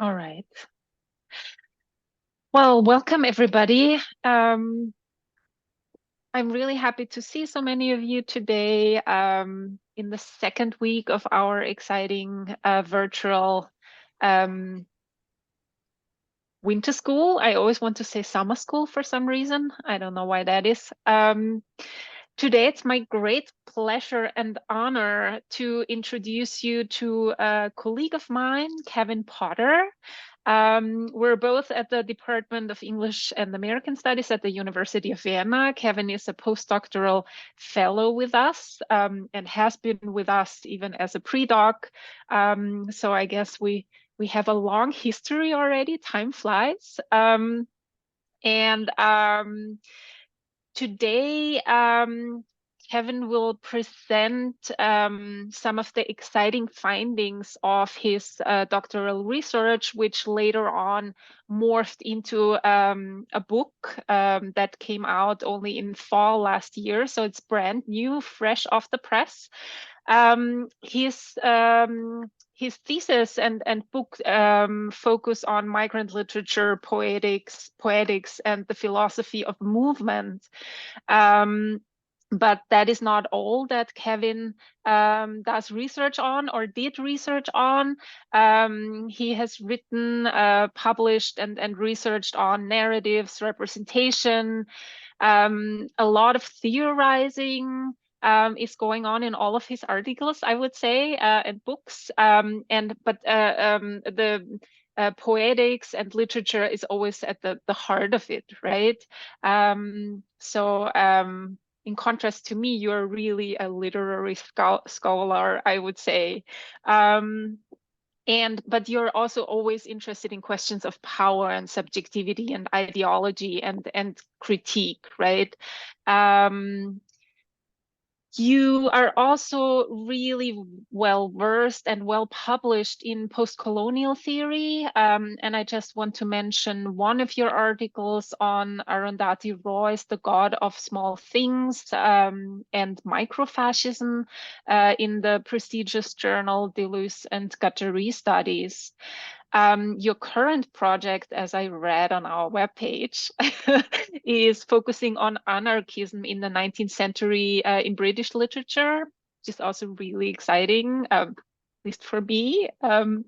All right. Well, welcome everybody. I'm really happy to see so many of you today in the second week of our exciting virtual um, winter school. I always want to say summer school for some reason. I don't know why that is. Today, it's my great pleasure and honor to introduce you to a colleague of mine, Kevin Potter. We're both at the Department of English and American Studies at the University of Vienna. Kevin is a postdoctoral fellow with us and has been with us even as a pre-doc. So I guess we have a long history already. Time flies. And Today, Kevin will present some of the exciting findings of his doctoral research, which later on morphed into a book that came out only in fall last year. So it's brand new, fresh off the press. His thesis and book focus on migrant literature, poetics, and the philosophy of movement. Um, but that is not all that Kevin does research on or did research on. He has written, published, and researched on narratives, representation, a lot of theorizing is going on in all of his articles, I would say, and books. The poetics and literature is always at the heart of it, right? In contrast to me, you're really a literary scholar, I would say. But you're also always interested in questions of power and subjectivity and ideology and critique, right? You are also really well versed and well published in post-colonial theory. And I just want to mention one of your articles on Arundhati Roy's The God of Small Things and Microfascism in the prestigious journal Deleuze and Guattari Studies. Your current project, as I read on our webpage, is focusing on anarchism in the 19th century in British literature, which is also really exciting, at least for me. And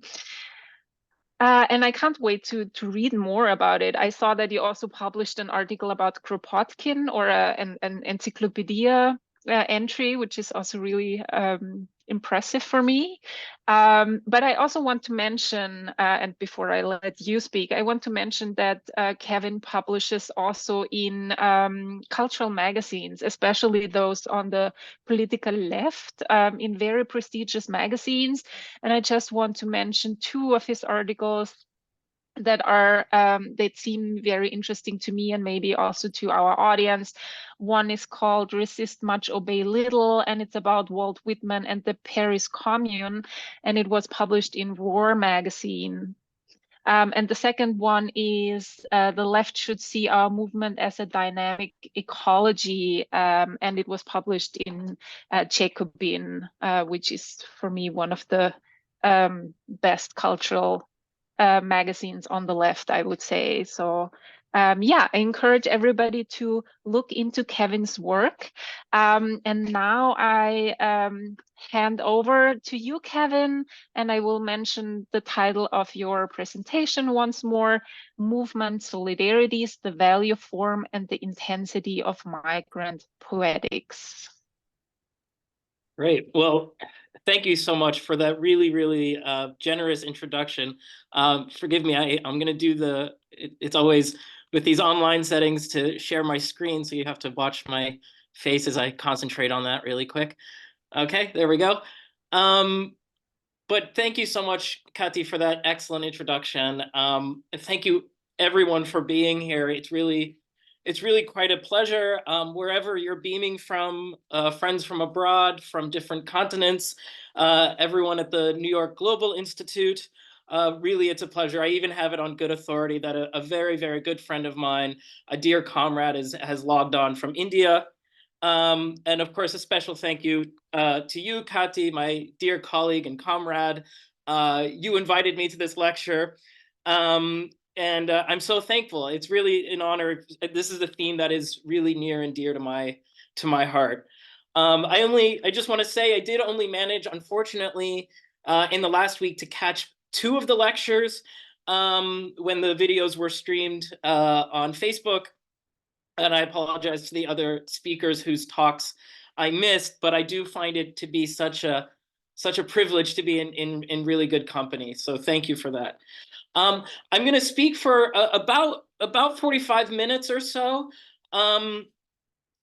I can't wait to read more about it. I saw that you also published an article about Kropotkin or an encyclopedia entry, which is also really impressive for me. But I also want to mention, and before I let you speak, I want to mention that Kevin publishes also in cultural magazines, especially those on the political left, in very prestigious magazines. And I just want to mention two of his articles that seem very interesting to me and maybe also to our audience. One is called Resist Much, Obey Little, and it's about Walt Whitman and the Paris Commune, and it was published in Roar magazine. And the second one is The Left Should See Our Movement as a Dynamic Ecology, and it was published in Jacobin, which is for me one of the best cultural magazines on the left, I would say. So yeah, I encourage everybody to look into Kevin's work. And now I hand over to you, Kevin, and I will mention the title of your presentation once more: Movement Solidarities, the Value, Form, and the Intensity of Migrant Poetics. Great. Well, thank you so much for that really generous introduction. Forgive me, I'm going to do it's always with these online settings to share my screen, so you have to watch my face as I concentrate on that really quick. Okay, there we go. But thank you so much, Kati, for that excellent introduction. And thank you everyone for being here. It's really quite a pleasure. Wherever you're beaming from, friends from abroad, from different continents, everyone at the New York Global Institute, really it's a pleasure. I even have it on good authority that a very good friend of mine, a dear comrade, has logged on from India. And of course, a special thank you to you, Kati, my dear colleague and comrade. You invited me to this lecture. And I'm so thankful. It's really an honor. This is a theme that is really near and dear to my heart. I just want to say I did only manage, unfortunately, in the last week to catch 2 of the lectures when the videos were streamed on Facebook. And I apologize to the other speakers whose talks I missed, but I do find it to be such a privilege to be in really good company. So thank you for that. I'm going to speak for about 45 minutes or so, and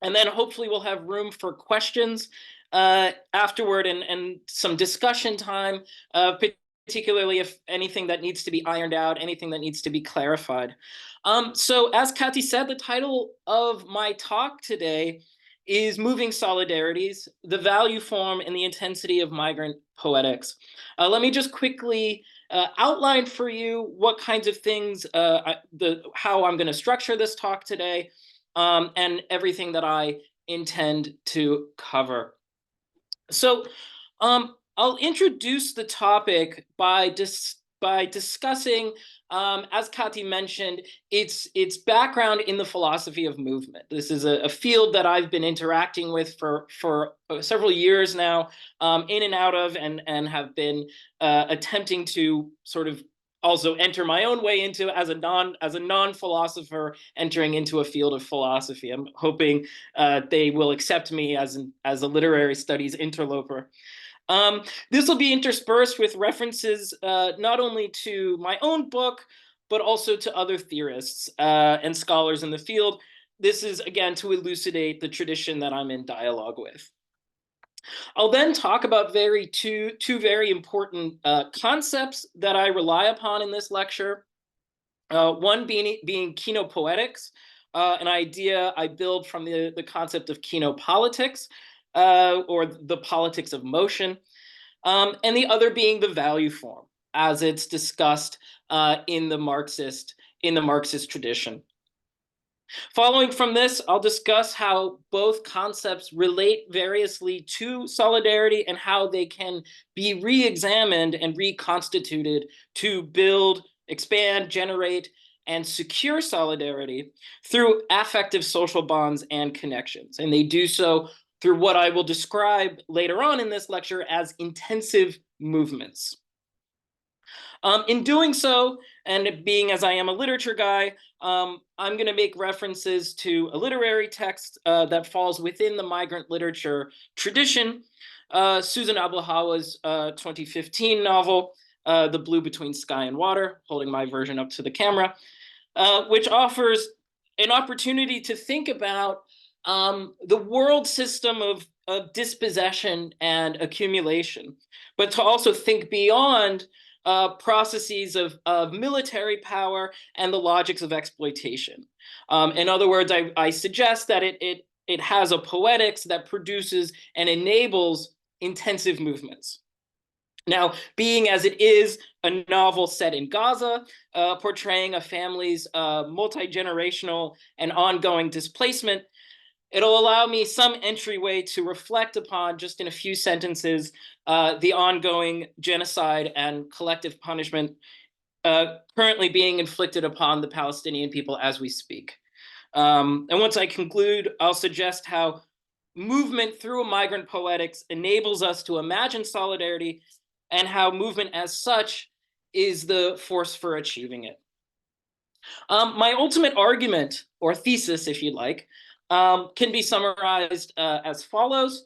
then hopefully we'll have room for questions afterward, and some discussion time, particularly if anything that needs to be ironed out, anything that needs to be clarified. So as Kati said, the title of my talk today is Moving Solidarities, the Value Form and the Intensity of Migrant Poetics. Let me just quickly outline for you what kinds of things, how I'm going to structure this talk today, and everything that I intend to cover. So I'll introduce the topic by discussing, as Kati mentioned, its background in the philosophy of movement. This is a field that I've been interacting with for several years now, in and out of, and have been attempting to sort of also enter my own way into as a non-philosopher entering into a field of philosophy. I'm hoping they will accept me as a literary studies interloper. This will be interspersed with references not only to my own book, but also to other theorists and scholars in the field. This is, again, to elucidate the tradition that I'm in dialogue with. I'll then talk about two very important concepts that I rely upon in this lecture. One being kenopoetics, an idea I build from the concept of kenopolitics, or the politics of motion, and the other being the value form, as it's discussed in the Marxist tradition. Following from this, I'll discuss how both concepts relate variously to solidarity and how they can be re-examined and reconstituted to build, expand, generate, and secure solidarity through affective social bonds and connections. And they do so through what I will describe later on in this lecture as intensive movements. In doing so, and being as I am a literature guy, I'm going to make references to a literary text that falls within the migrant literature tradition, Susan Abelhawa's 2015 novel, The Blue Between Sky and Water, holding my version up to the camera, which offers an opportunity to think about the world system of dispossession and accumulation, but to also think beyond processes of military power and the logics of exploitation. In other words, I suggest that it has a poetics that produces and enables intensive movements. Now, being as it is a novel set in Gaza, portraying a family's multi-generational and ongoing displacement, it'll allow me some entryway to reflect upon, just in a few sentences, the ongoing genocide and collective punishment currently being inflicted upon the Palestinian people as we speak. And once I conclude, I'll suggest how movement through migrant poetics enables us to imagine solidarity, and how movement as such is the force for achieving it. My ultimate argument, or thesis, if you'd like, can be summarized as follows.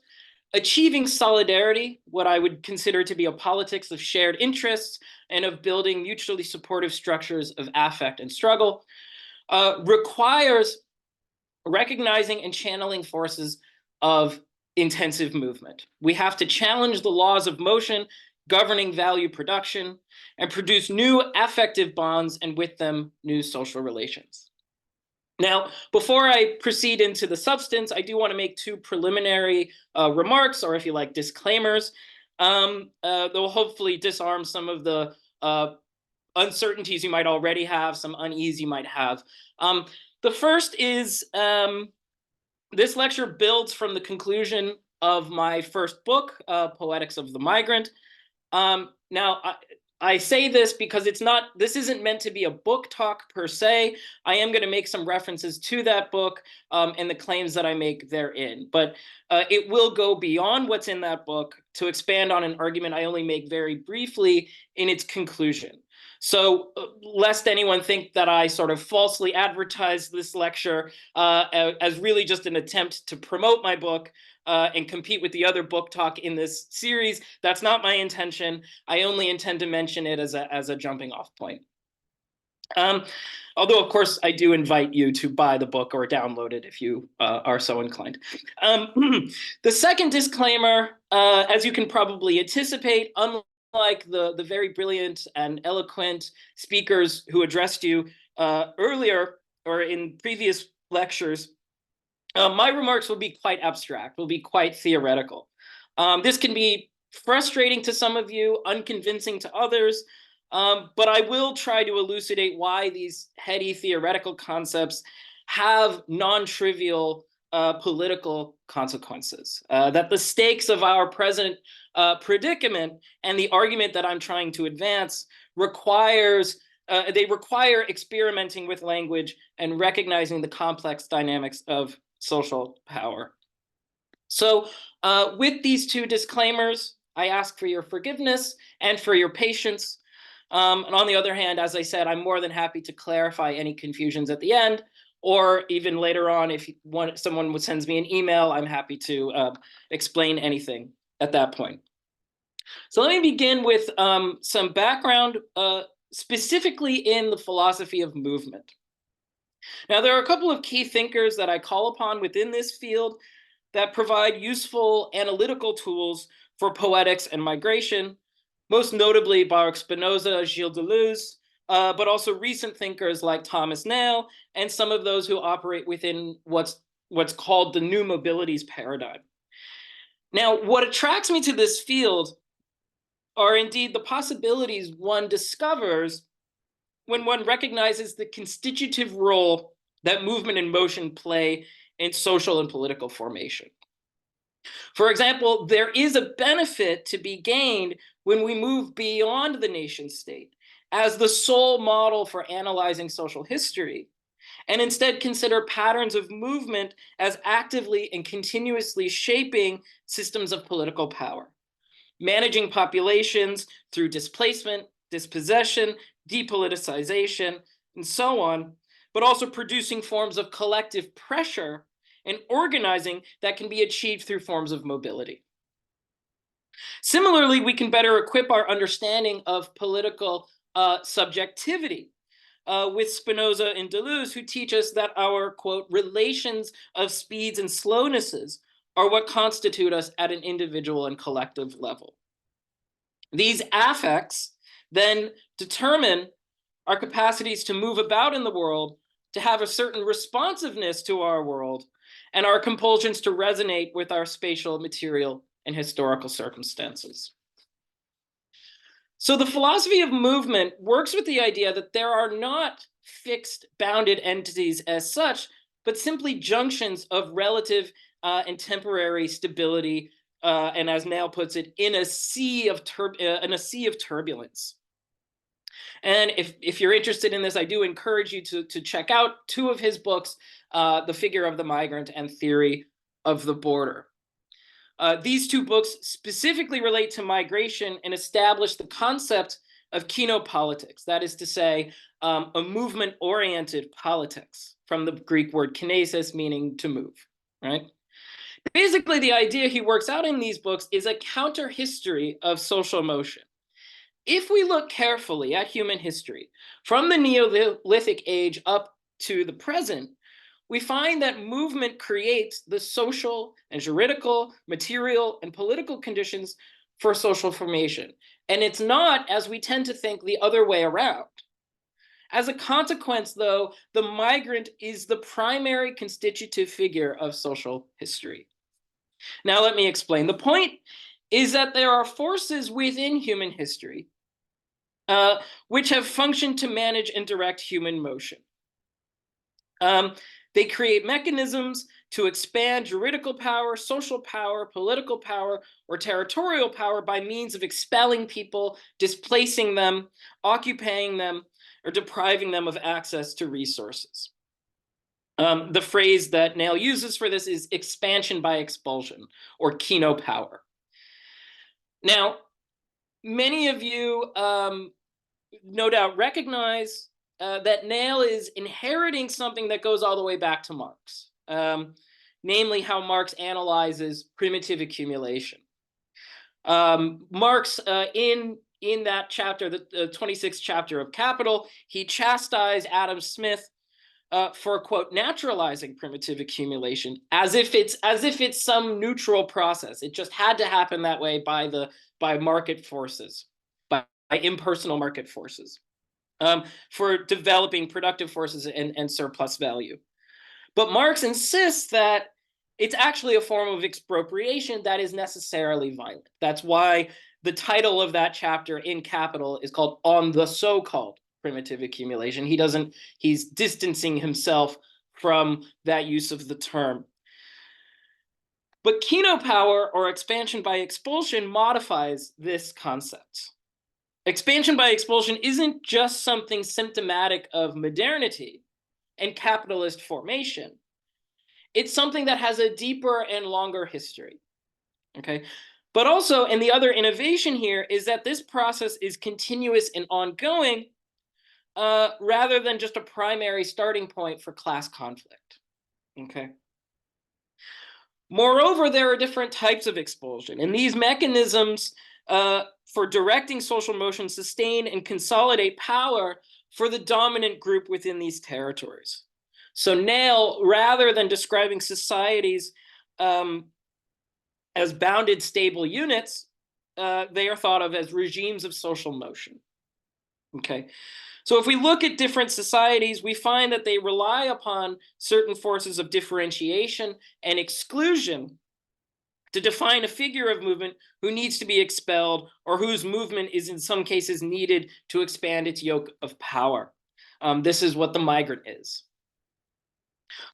Achieving solidarity, what I would consider to be a politics of shared interests and of building mutually supportive structures of affect and struggle, requires recognizing and channeling forces of intensive movement. We have to challenge the laws of motion governing value production and produce new affective bonds, and with them, new social relations. Now, before I proceed into the substance, I do want to make 2 preliminary remarks, or if you like, disclaimers, that will hopefully disarm some of the uncertainties you might already have, some unease you might have. The first is this lecture builds from the conclusion of my first book, Poetics of the Migrant. Now, I say this because this isn't meant to be a book talk per se. I am going to make some references to that book and the claims that I make therein. But it will go beyond what's in that book to expand on an argument I only make very briefly in its conclusion. So lest anyone think that I sort of falsely advertised this lecture as really just an attempt to promote my book and compete with the other book talk in this series, that's not my intention. I only intend to mention it as a jumping off point. Although, of course, I do invite you to buy the book or download it if you are so inclined. The second disclaimer, as you can probably anticipate, unlike the very brilliant and eloquent speakers who addressed you earlier or in previous lectures, my remarks will be quite abstract, will be quite theoretical. This can be frustrating to some of you, unconvincing to others, but I will try to elucidate why these heady theoretical concepts have non-trivial political consequences, that the stakes of our present predicament and the argument that I'm trying to advance they require experimenting with language and recognizing the complex dynamics of social power. So with these two disclaimers, I ask for your forgiveness and for your patience. And on the other hand, as I said, I'm more than happy to clarify any confusions at the end, or even later on, if someone sends me an email, I'm happy to explain anything at that point. So let me begin with some background, specifically in the philosophy of movement. Now, there are a couple of key thinkers that I call upon within this field that provide useful analytical tools for poetics and migration, most notably Baruch Spinoza, Gilles Deleuze, but also recent thinkers like Thomas Nail and some of those who operate within what's called the new mobilities paradigm. Now, what attracts me to this field are indeed the possibilities one discovers when one recognizes the constitutive role that movement and motion play in social and political formation. For example, there is a benefit to be gained when we move beyond the nation state as the sole model for analyzing social history, and instead consider patterns of movement as actively and continuously shaping systems of political power, managing populations through displacement, dispossession, depoliticization, and so on, but also producing forms of collective pressure and organizing that can be achieved through forms of mobility. Similarly, we can better equip our understanding of political subjectivity with Spinoza and Deleuze, who teach us that our, quote, relations of speeds and slownesses are what constitute us at an individual and collective level. These affects then determine our capacities to move about in the world, to have a certain responsiveness to our world, and our compulsions to resonate with our spatial, material, and historical circumstances. So the philosophy of movement works with the idea that there are not fixed, bounded entities as such, but simply junctions of relative and temporary stability, and as Nail puts it, in a sea of turbulence. And if you're interested in this, I do encourage you to check out two of his books, The Figure of the Migrant and Theory of the Border. These two books specifically relate to migration and establish the concept of kenopolitics, that is to say, a movement-oriented politics, from the Greek word kinesis, meaning to move, right? Basically, the idea he works out in these books is a counter-history of social motion. If we look carefully at human history, from the Neolithic age up to the present, we find that movement creates the social and juridical, material, and political conditions for social formation. And it's not, as we tend to think, the other way around. As a consequence, though, the migrant is the primary constitutive figure of social history. Now, let me explain. The point is that there are forces within human history which have functioned to manage and direct human motion. They create mechanisms to expand juridical power, social power, political power, or territorial power by means of expelling people, displacing them, occupying them, or depriving them of access to resources. The phrase that Nail uses for this is expansion by expulsion, or kino power. Now, many of you no doubt recognize that Nail is inheriting something that goes all the way back to Marx, namely how Marx analyzes primitive accumulation. Marx, in that chapter, the 26th chapter of Capital, he chastised Adam Smith for, quote, naturalizing primitive accumulation as if it's some neutral process. It just had to happen that way by market forces, by impersonal market forces, for developing productive forces and surplus value. But Marx insists that it's actually a form of expropriation that is necessarily violent. That's why the title of that chapter in Capital is called On the So-Called Primitive Accumulation. He's distancing himself from that use of the term. But kino power, or expansion by expulsion, modifies this concept. Expansion by expulsion isn't just something symptomatic of modernity and capitalist formation. It's something that has a deeper and longer history. Okay. But also, and the other innovation here is that this process is continuous and ongoing, rather than just a primary starting point for class conflict. Okay. Moreover, there are different types of expulsion, and these mechanisms for directing social motion sustain and consolidate power for the dominant group within these territories. So Nail, rather than describing societies as bounded, stable units, they are thought of as regimes of social motion. Okay. So if we look at different societies, we find that they rely upon certain forces of differentiation and exclusion to define a figure of movement who needs to be expelled, or whose movement is in some cases needed to expand its yoke of power. This is what the migrant is.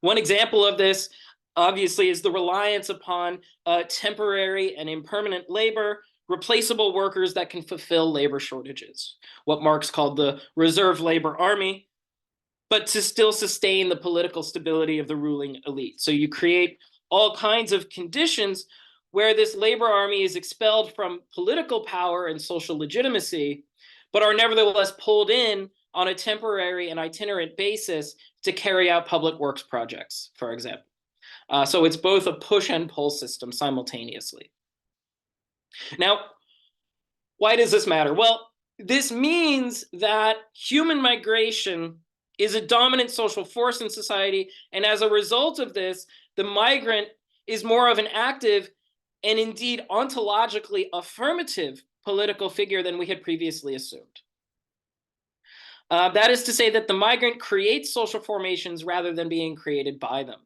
One example of this, obviously, is the reliance upon temporary and impermanent labor, replaceable workers that can fulfill labor shortages, what Marx called the reserve labor army, but to still sustain the political stability of the ruling elite. So you create all kinds of conditions where this labor army is expelled from political power and social legitimacy, but are nevertheless pulled in on a temporary and itinerant basis to carry out public works projects, for example. So it's both a push and pull system simultaneously. Now, why does this matter? Well, this means that human migration is a dominant social force in society, and as a result of this, the migrant is more of an active and indeed ontologically affirmative political figure than we had previously assumed. That is to say that the migrant creates social formations rather than being created by them.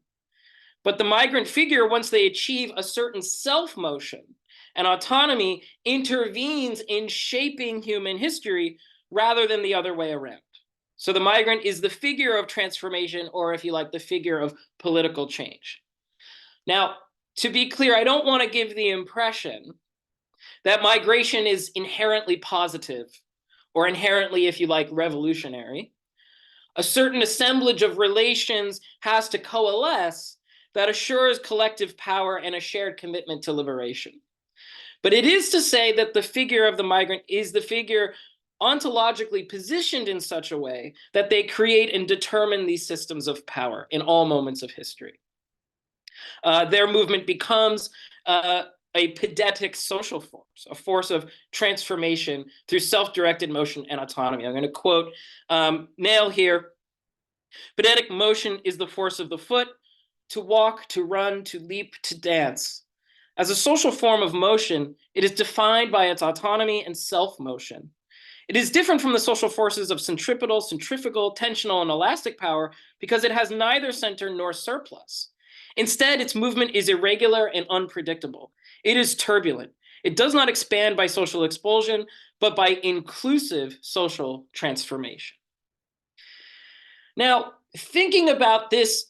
But the migrant figure, once they achieve a certain self-motion and autonomy, intervenes in shaping human history rather than the other way around. So the migrant is the figure of transformation, or if you like, the figure of political change. Now, to be clear, I don't want to give the impression that migration is inherently positive or inherently, if you like, revolutionary. A certain assemblage of relations has to coalesce that assures collective power and a shared commitment to liberation. But it is to say that the figure of the migrant is the figure ontologically positioned in such a way that they create and determine these systems of power in all moments of history. Their movement becomes a pedetic social force, a force of transformation through self-directed motion and autonomy. I'm going to quote Nail here. Pedetic motion is the force of the foot, to walk, to run, to leap, to dance. As a social form of motion, it is defined by its autonomy and self-motion. It is different from the social forces of centripetal, centrifugal, tensional, and elastic power because it has neither center nor surplus. Instead, its movement is irregular and unpredictable. It is turbulent. It does not expand by social expulsion, but by inclusive social transformation. Now, thinking about this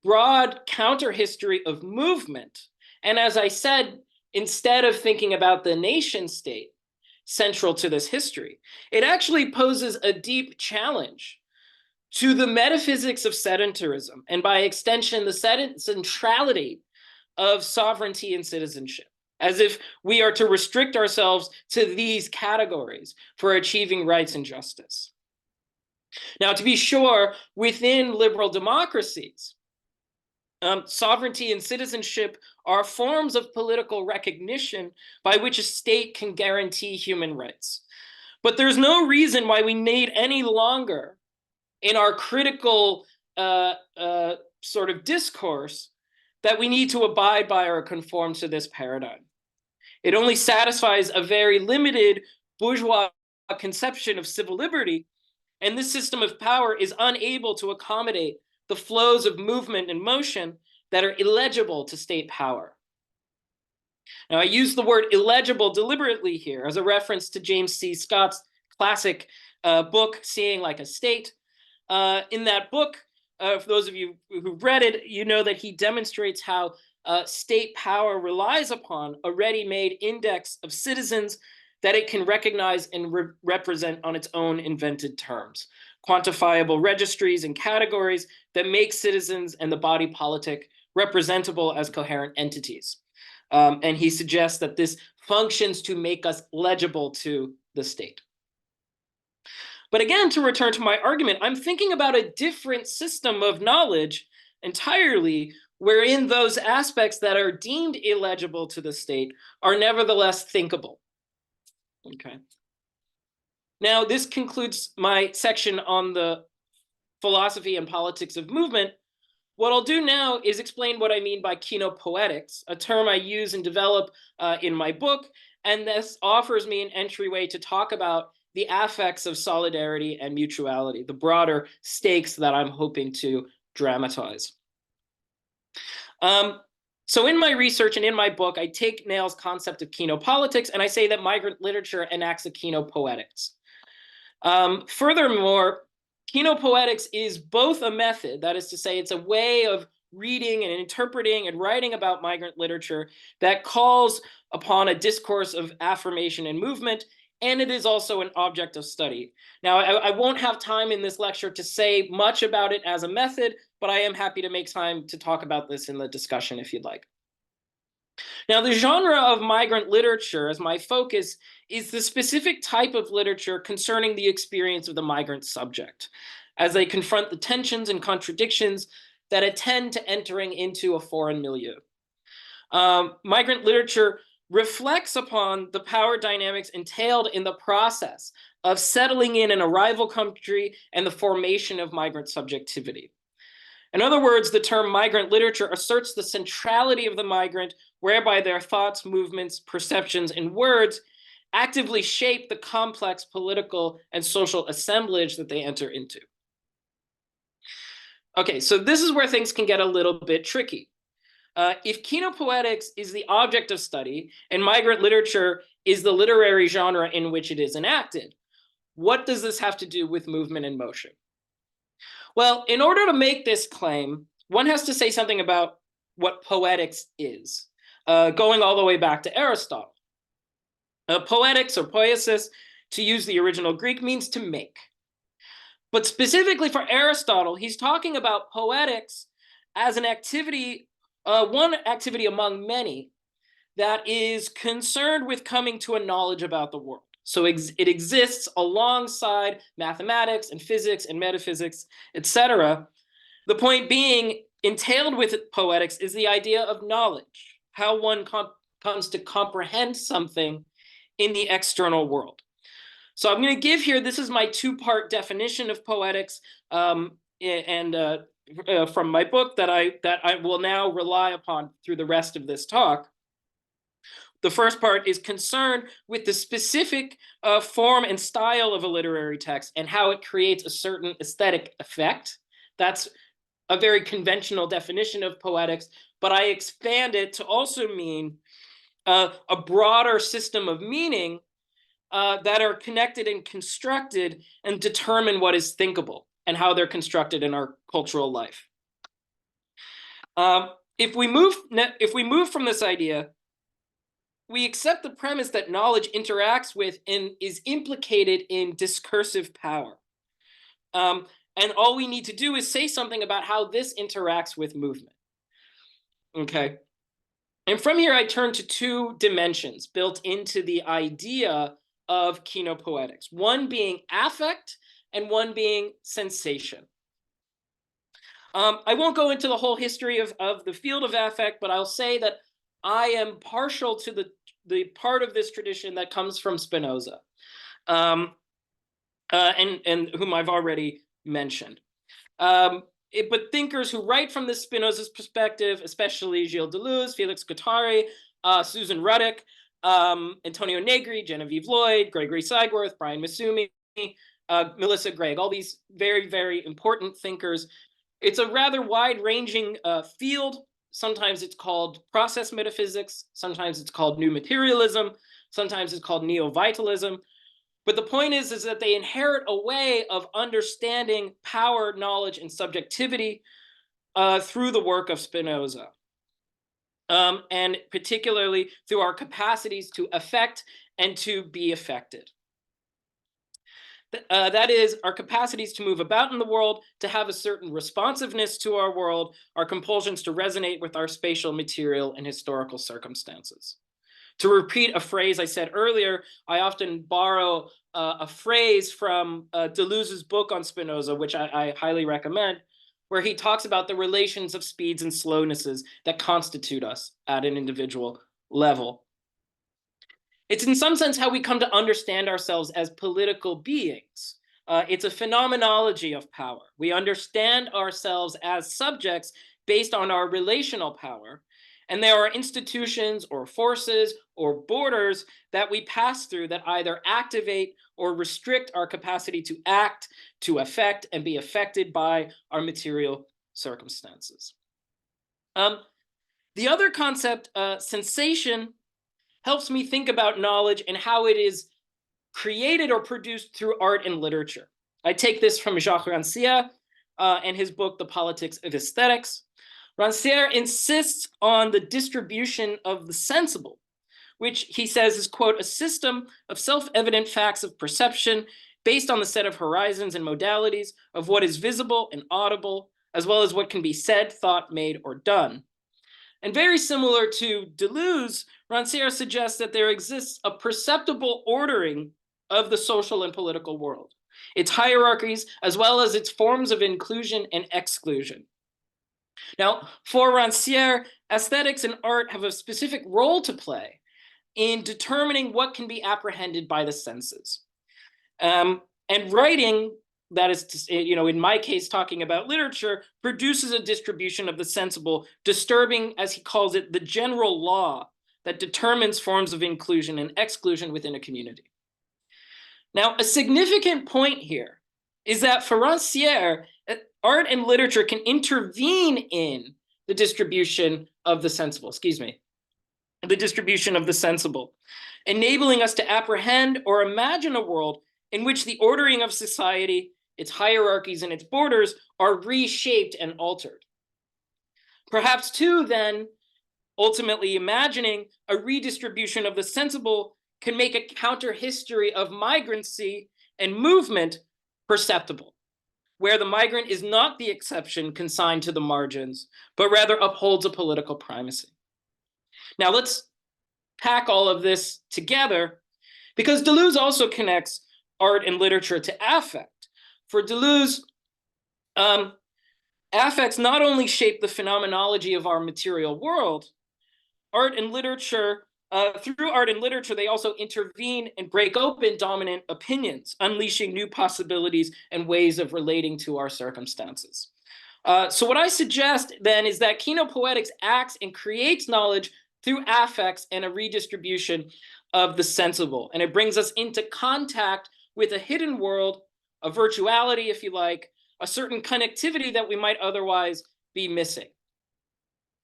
broad counter history of movement. And as I said, instead of thinking about the nation state central to this history, it actually poses a deep challenge to the metaphysics of sedentarism, and by extension, the centrality of sovereignty and citizenship, as if we are to restrict ourselves to these categories for achieving rights and justice. Now, to be sure, within liberal democracies, sovereignty and citizenship are forms of political recognition by which a state can guarantee human rights. But there's no reason why we need any longer in our critical sort of discourse that we need to abide by or conform to this paradigm. It only satisfies a very limited bourgeois conception of civil liberty, and this system of power is unable to accommodate the flows of movement and motion that are illegible to state power. Now, I use the word illegible deliberately here as a reference to James C. Scott's classic book, Seeing Like a State. In that book, for those of you who've read it, you know that he demonstrates how state power relies upon a ready-made index of citizens that it can recognize and represent on its own invented terms, quantifiable registries and categories that make citizens and the body politic representable as coherent entities. And he suggests that this functions to make us legible to the state. But again, to return to my argument, I'm thinking about a different system of knowledge entirely, wherein those aspects that are deemed illegible to the state are nevertheless thinkable. Okay. Now, this concludes my section on the philosophy and politics of movement. What I'll do now is explain what I mean by kenopoetics, a term I use and develop in my book, and this offers me an entryway to talk about the affects of solidarity and mutuality, the broader stakes that I'm hoping to dramatize. So in my research and in my book, I take Nail's concept of kenopolitics and I say that migrant literature enacts a kenopoetics. Furthermore, kenopoetics is both a method, that is to say, it's a way of reading and interpreting and writing about migrant literature that calls upon a discourse of affirmation and movement, and it is also an object of study. Now, I won't have time in this lecture to say much about it as a method, but I am happy to make time to talk about this in the discussion if you'd like. Now, the genre of migrant literature, as my focus, is the specific type of literature concerning the experience of the migrant subject, as they confront the tensions and contradictions that attend to entering into a foreign milieu. Migrant literature reflects upon the power dynamics entailed in the process of settling in an arrival country and the formation of migrant subjectivity. In other words, the term migrant literature asserts the centrality of the migrant, whereby their thoughts, movements, perceptions, and words actively shape the complex political and social assemblage that they enter into. Okay, so this is where things can get a little bit tricky. If kenopoetics is the object of study and migrant literature is the literary genre in which it is enacted, what does this have to do with movement and motion? Well, in order to make this claim, one has to say something about what poetics is, going all the way back to Aristotle. Poetics, or poiesis, to use the original Greek, means to make. But specifically for Aristotle, he's talking about poetics as an activity, one activity among many, that is concerned with coming to a knowledge about the world. So it exists alongside mathematics and physics and metaphysics, etc. The point being, entailed with poetics is the idea of knowledge, how one comes to comprehend something in the external world. So I'm going to give here, this is my two-part definition of poetics, from my book that I will now rely upon through the rest of this talk. The first part is concerned with the specific form and style of a literary text and how it creates a certain aesthetic effect. That's a very conventional definition of poetics, but I expand it to also mean a broader system of meaning that are connected and constructed and determine what is thinkable and how they're constructed in our cultural life. If we move from this idea, we accept the premise that knowledge interacts with and is implicated in discursive power. And all we need to do is say something about how this interacts with movement. Okay. And from here, I turn to two dimensions built into the idea of kinopoetics, one being affect and one being sensation. I won't go into the whole history of the field of affect, but I'll say that I am partial to the part of this tradition that comes from Spinoza, and whom I've already mentioned. But thinkers who write from this Spinoza's perspective, especially Gilles Deleuze, Felix Guattari, Susan Ruddick, Antonio Negri, Genevieve Lloyd, Gregory Sigworth, Brian Masumi, Melissa Gregg, all these very, very important thinkers. It's a rather wide-ranging field. Sometimes it's called process metaphysics. Sometimes it's called new materialism. Sometimes it's called neo-vitalism. But the point is that they inherit a way of understanding power, knowledge, and subjectivity through the work of Spinoza. And particularly through our capacities to affect and to be affected. That is, our capacities to move about in the world, to have a certain responsiveness to our world, our compulsions to resonate with our spatial, material, and historical circumstances. To repeat a phrase I said earlier, I often borrow a phrase from Deleuze's book on Spinoza, which I highly recommend, where he talks about the relations of speeds and slownesses that constitute us at an individual level. It's in some sense how we come to understand ourselves as political beings. It's a phenomenology of power. We understand ourselves as subjects based on our relational power. And there are institutions or forces or borders that we pass through that either activate or restrict our capacity to act, to affect, and be affected by our material circumstances. The other concept, sensation, helps me think about knowledge and how it is created or produced through art and literature. I take this from Jacques Rancière and his book, The Politics of Aesthetics. Rancière insists on the distribution of the sensible, which he says is, quote, a system of self-evident facts of perception based on the set of horizons and modalities of what is visible and audible, as well as what can be said, thought, made, or done. And very similar to Deleuze, Rancière suggests that there exists a perceptible ordering of the social and political world, its hierarchies, as well as its forms of inclusion and exclusion. Now, for Rancière, aesthetics and art have a specific role to play in determining what can be apprehended by the senses. And writing, that is, in my case, talking about literature, produces a distribution of the sensible, disturbing, as he calls it, the general law that determines forms of inclusion and exclusion within a community. Now, a significant point here is that for Rancière, art and literature can intervene in the distribution of the sensible, enabling us to apprehend or imagine a world in which the ordering of society, its hierarchies, and its borders are reshaped and altered. Perhaps, too, then, ultimately imagining a redistribution of the sensible can make a counter-history of migrancy and movement perceptible, where the migrant is not the exception consigned to the margins, but rather upholds a political primacy. Now, let's pack all of this together, because Deleuze also connects art and literature to affect. For Deleuze, affects not only shape the phenomenology of our material world, art and literature, through art and literature, they also intervene and break open dominant opinions, unleashing new possibilities and ways of relating to our circumstances. So what I suggest then is that kinopoetics acts and creates knowledge through affects and a redistribution of the sensible. And it brings us into contact with a hidden world, a virtuality, if you like, a certain connectivity that we might otherwise be missing.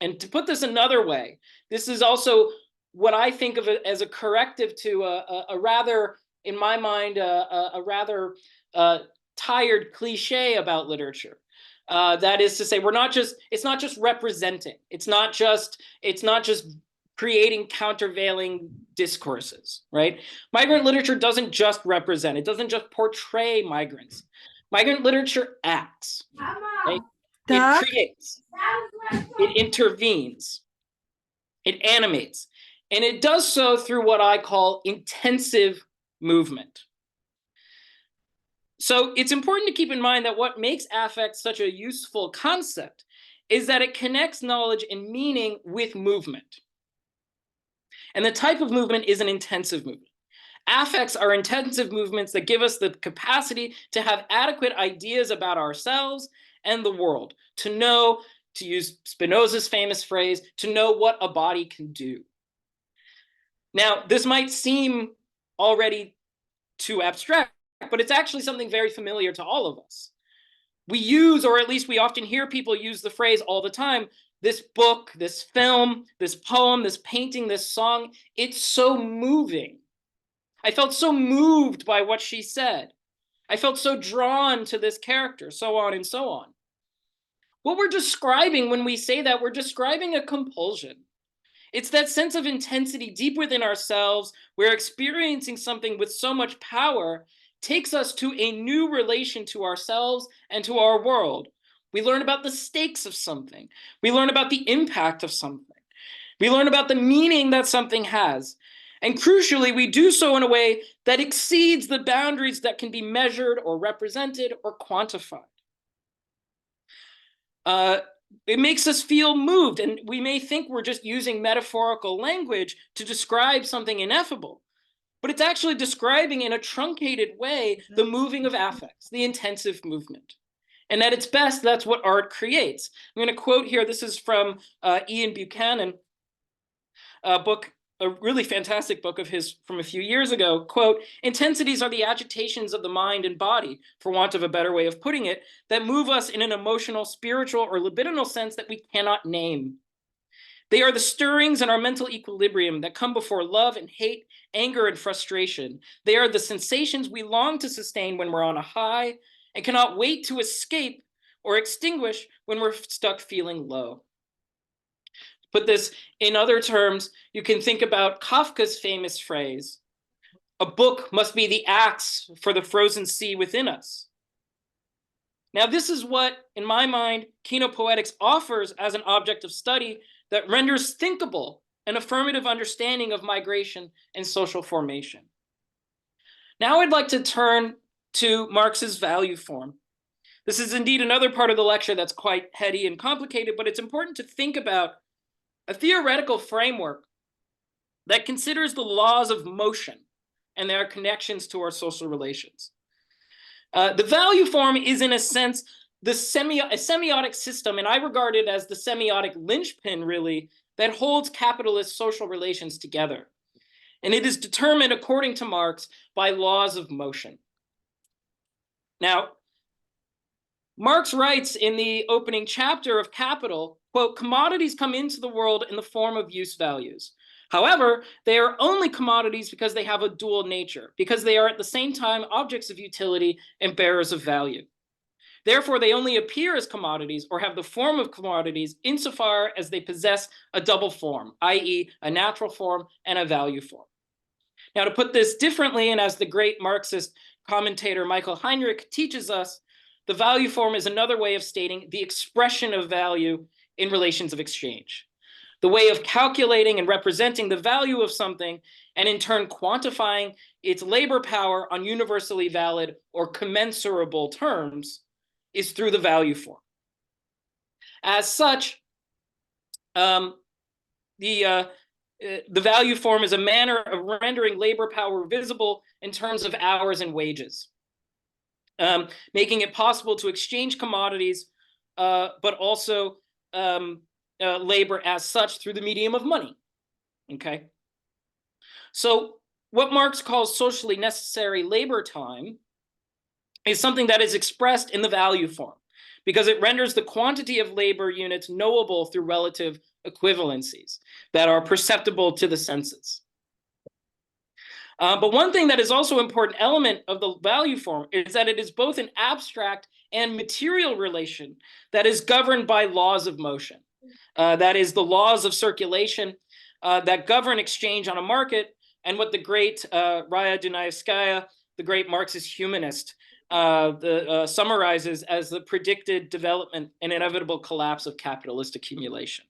And to put this another way, this is also what I think of as a corrective to a rather, in my mind, a rather tired cliche about literature. That is to say, it's not just representing. It's not just creating countervailing discourses, right? Migrant literature doesn't just represent, it doesn't just portray migrants. Migrant literature acts, right? It creates, it intervenes, it animates, and it does so through what I call intensive movement. So it's important to keep in mind that what makes affect such a useful concept is that it connects knowledge and meaning with movement. And the type of movement is an intensive movement. Affects are intensive movements that give us the capacity to have adequate ideas about ourselves and the world, to know, to use Spinoza's famous phrase, to know what a body can do. Now, this might seem already too abstract, but it's actually something very familiar to all of us. We use, or at least we often hear people use the phrase all the time, this book, this film, this poem, this painting, this song, it's so moving. I felt so moved by what she said. I felt so drawn to this character, so on and so on. What we're describing when we say that, we're describing a compulsion. It's that sense of intensity deep within ourselves, where experiencing something with so much power takes us to a new relation to ourselves and to our world. We learn about the stakes of something. We learn about the impact of something. We learn about the meaning that something has. And crucially, we do so in a way that exceeds the boundaries that can be measured or represented or quantified. It makes us feel moved, and we may think we're just using metaphorical language to describe something ineffable, but it's actually describing in a truncated way the moving of affects, the intensive movement. And at its best, that's what art creates. I'm going to quote here, this is from Ian Buchanan, a book, a really fantastic book of his from a few years ago, quote, "Intensities are the agitations of the mind and body, for want of a better way of putting it, that move us in an emotional, spiritual, or libidinal sense that we cannot name. They are the stirrings in our mental equilibrium that come before love and hate, anger and frustration. They are the sensations we long to sustain when we're on a high and cannot wait to escape or extinguish when we're stuck feeling low." Put this in other terms, you can think about Kafka's famous phrase, "A book must be the axe for the frozen sea within us." Now, this is what, in my mind, Poetics offers as an object of study that renders thinkable an affirmative understanding of migration and social formation. Now I'd like to turn to Marx's value form. This is indeed another part of the lecture that's quite heady and complicated, but it's important to think about a theoretical framework that considers the laws of motion and their connections to our social relations. The value form is, in a sense, a semiotic system, and I regard it as the semiotic linchpin, really, that holds capitalist social relations together. And it is determined, according to Marx, by laws of motion. Now, Marx writes in the opening chapter of Capital, quote, "Commodities come into the world in the form of use values. However, they are only commodities because they have a dual nature, because they are at the same time objects of utility and bearers of value. Therefore, they only appear as commodities or have the form of commodities insofar as they possess a double form, i.e., a natural form and a value form." Now, to put this differently, and as the great Marxist commentator Michael Heinrich teaches us, the value form is another way of stating the expression of value in relations of exchange, the way of calculating and representing the value of something, and in turn quantifying its labor power on universally valid or commensurable terms, is through the value form. As such, the value form is a manner of rendering labor power visible in terms of hours and wages, making it possible to exchange commodities, but also labor as such through the medium of money. Okay. So what Marx calls socially necessary labor time is something that is expressed in the value form, because it renders the quantity of labor units knowable through relative equivalencies that are perceptible to the senses. But one thing that is also an important element of the value form is that it is both an abstract and material relation that is governed by laws of motion. That is, the laws of circulation that govern exchange on a market, and what the great Raya Dunayevskaya, the great Marxist humanist, summarizes as the predicted development and inevitable collapse of capitalist accumulation.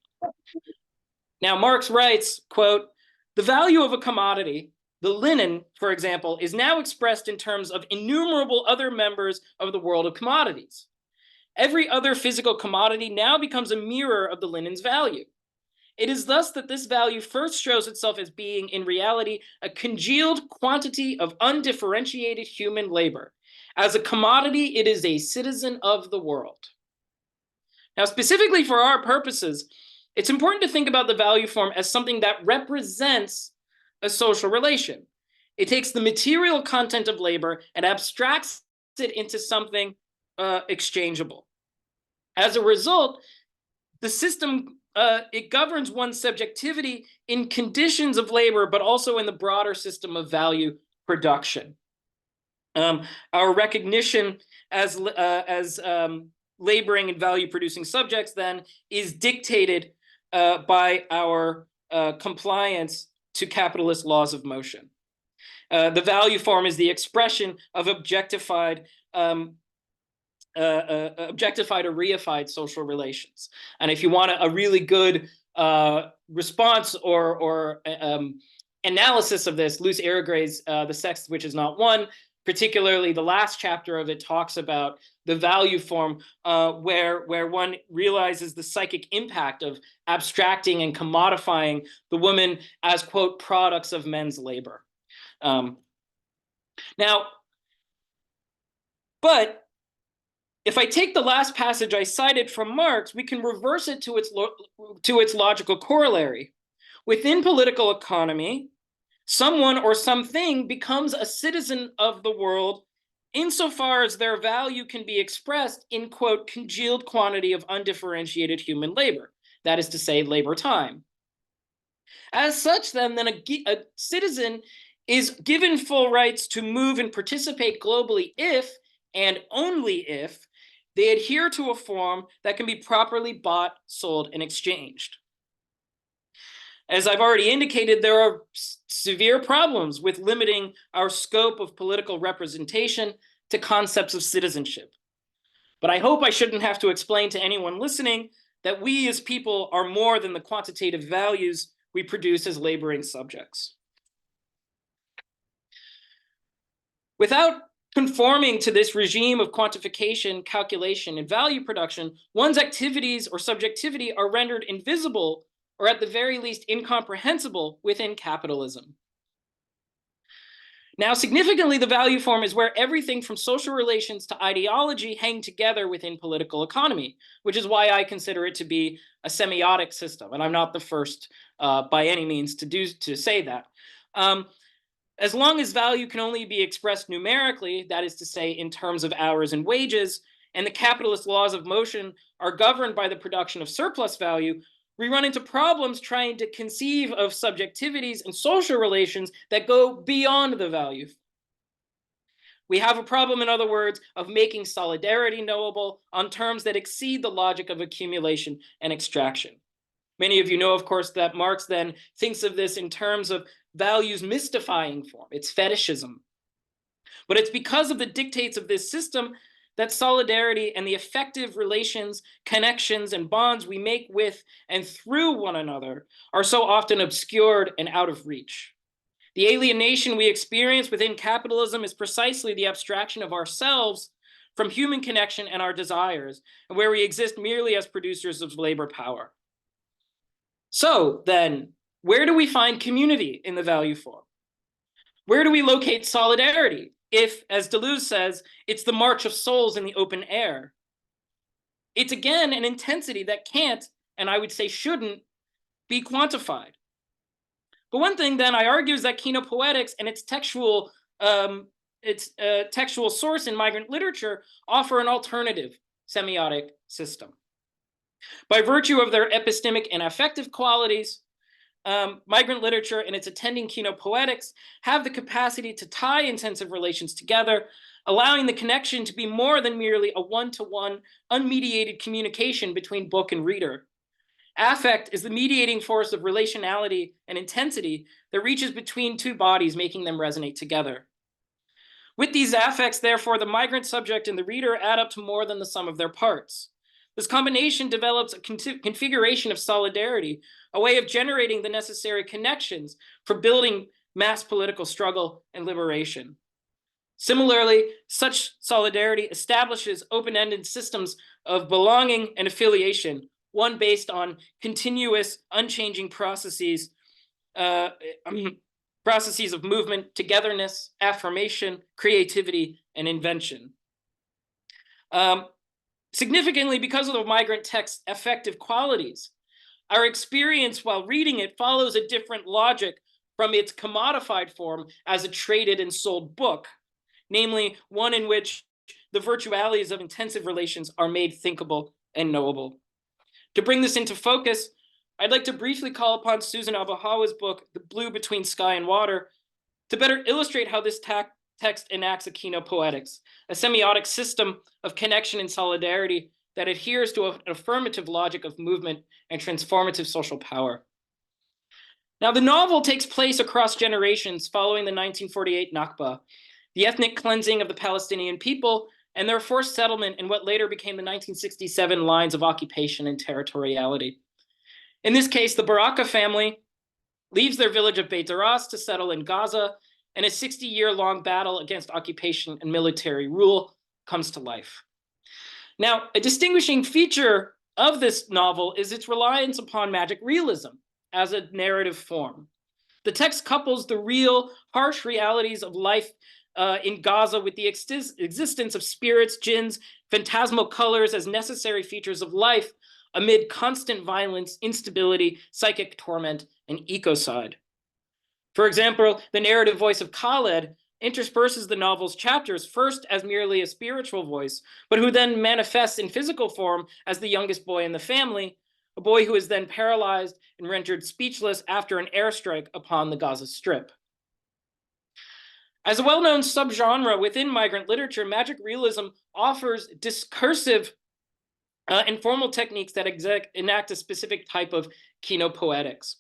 Now, Marx writes, quote, "The value of a commodity, the linen, for example, is now expressed in terms of innumerable other members of the world of commodities. Every other physical commodity now becomes a mirror of the linen's value. It is thus that this value first shows itself as being, in reality, a congealed quantity of undifferentiated human labor. As a commodity, it is a citizen of the world." Now, specifically for our purposes, it's important to think about the value form as something that represents a social relation. It takes the material content of labor and abstracts it into something exchangeable. As a result, the system, it governs one's subjectivity in conditions of labor, but also in the broader system of value production. Our recognition as laboring and value producing subjects then is dictated by our compliance to capitalist laws of motion. The value form is the expression of objectified or reified social relations. And if you want a really good response or analysis of this, Luce Irigary's The Sex Which Is Not One, particularly the last chapter of it, talks about the value form where one realizes the psychic impact of abstracting and commodifying the woman as, quote, products of men's labor. But if I take the last passage I cited from Marx, we can reverse it to its logical corollary. Within political economy, someone or something becomes a citizen of the world insofar as their value can be expressed in, quote, congealed quantity of undifferentiated human labor, that is to say, labor time. As such, then a citizen is given full rights to move and participate globally if, and only if, they adhere to a form that can be properly bought, sold, and exchanged. As I've already indicated, there are severe problems with limiting our scope of political representation to concepts of citizenship. But I hope I shouldn't have to explain to anyone listening that we as people are more than the quantitative values we produce as laboring subjects. Without conforming to this regime of quantification, calculation, and value production, one's activities or subjectivity are rendered invisible, or at the very least incomprehensible, within capitalism. Now, significantly, the value form is where everything from social relations to ideology hang together within political economy, which is why I consider it to be a semiotic system, and I'm not the first by any means to say that. As long as value can only be expressed numerically, that is to say, in terms of hours and wages, and the capitalist laws of motion are governed by the production of surplus value, we run into problems trying to conceive of subjectivities and social relations that go beyond the value. We have a problem, in other words, of making solidarity knowable on terms that exceed the logic of accumulation and extraction. Many of you know, of course, that Marx then thinks of this in terms of values mystifying form. It's fetishism. But it's because of the dictates of this system that solidarity and the effective relations, connections, and bonds we make with and through one another are so often obscured and out of reach. The alienation we experience within capitalism is precisely the abstraction of ourselves from human connection and our desires, and where we exist merely as producers of labor power. So then, where do we find community in the value form? Where do we locate solidarity if, as Deleuze says, it's the march of souls in the open air? It's again an intensity that can't, and I would say shouldn't, be quantified. But one thing then I argue is that Poetics and its textual source in migrant literature offer an alternative semiotic system. By virtue of their epistemic and affective qualities, migrant literature and its attending keynote poetics have the capacity to tie intensive relations together, allowing the connection to be more than merely a one-to-one, unmediated communication between book and reader. Affect is the mediating force of relationality and intensity that reaches between two bodies, making them resonate together. With these affects, therefore, the migrant subject and the reader add up to more than the sum of their parts. This combination develops a configuration of solidarity, a way of generating the necessary connections for building mass political struggle and liberation. Similarly, such solidarity establishes open-ended systems of belonging and affiliation, one based on continuous, unchanging processes of movement, togetherness, affirmation, creativity, and invention. Significantly, because of the migrant text's affective qualities, our experience while reading it follows a different logic from its commodified form as a traded and sold book, namely one in which the virtualities of intensive relations are made thinkable and knowable. To bring this into focus, I'd like to briefly call upon Susan Abuhawa's book, The Blue Between Sky and Water, to better illustrate how this text enacts a keynote poetics, a semiotic system of connection and solidarity that adheres to an affirmative logic of movement and transformative social power. Now, the novel takes place across generations following the 1948 Nakba, the ethnic cleansing of the Palestinian people, and their forced settlement in what later became the 1967 lines of occupation and territoriality. In this case, the Baraka family leaves their village of Beit Daras to settle in Gaza, and a 60-year-long battle against occupation and military rule comes to life. Now, a distinguishing feature of this novel is its reliance upon magic realism as a narrative form. The text couples the real, harsh realities of life in Gaza with the existence of spirits, jinns, phantasmal colors as necessary features of life amid constant violence, instability, psychic torment, and ecocide. For example, the narrative voice of Khaled intersperses the novel's chapters first as merely a spiritual voice, but who then manifests in physical form as the youngest boy in the family, a boy who is then paralyzed and rendered speechless after an airstrike upon the Gaza Strip. As a well-known subgenre within migrant literature, magic realism offers discursive and formal techniques that enact a specific type of kenopoetics.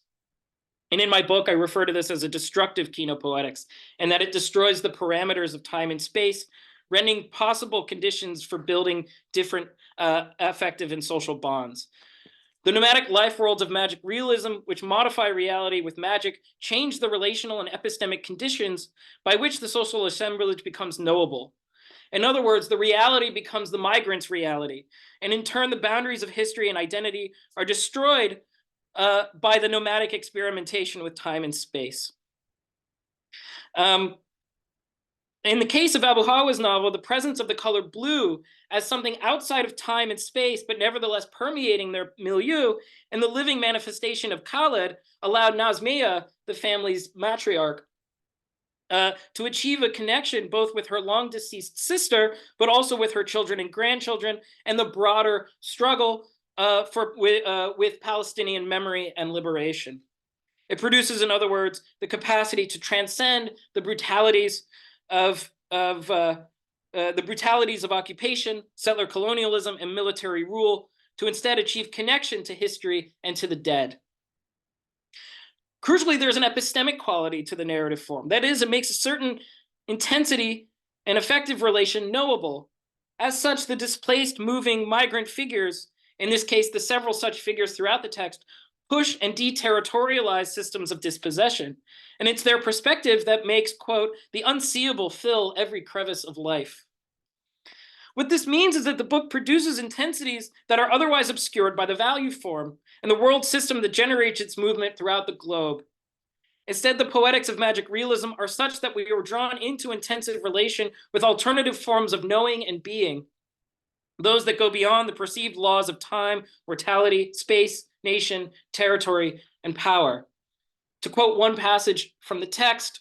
And in my book, I refer to this as a destructive kenopoetics, and that it destroys the parameters of time and space, rendering possible conditions for building different affective and social bonds. The nomadic life worlds of magic realism, which modify reality with magic, change the relational and epistemic conditions by which the social assemblage becomes knowable. In other words, the reality becomes the migrant's reality, and in turn, the boundaries of history and identity are destroyed by the nomadic experimentation with time and space. In the case of Abuhawa's novel, the presence of the color blue as something outside of time and space, but nevertheless permeating their milieu, and the living manifestation of Khaled allowed Nazmiya, the family's matriarch, to achieve a connection both with her long deceased sister, but also with her children and grandchildren, and the broader struggle with Palestinian memory and liberation. It produces, in other words, the capacity to transcend the brutalities of occupation, settler colonialism, and military rule, to instead achieve connection to history and to the dead. Crucially, there's an epistemic quality to the narrative form. That is, it makes a certain intensity and effective relation knowable. As such, the displaced, moving, migrant figures, in this case, the several such figures throughout the text, push and deterritorialize systems of dispossession. And it's their perspective that makes, quote, the unseeable fill every crevice of life. What this means is that the book produces intensities that are otherwise obscured by the value form and the world system that generates its movement throughout the globe. Instead, the poetics of magic realism are such that we are drawn into intensive relation with alternative forms of knowing and being, those that go beyond the perceived laws of time, mortality, space, nation, territory, and power. To quote one passage from the text,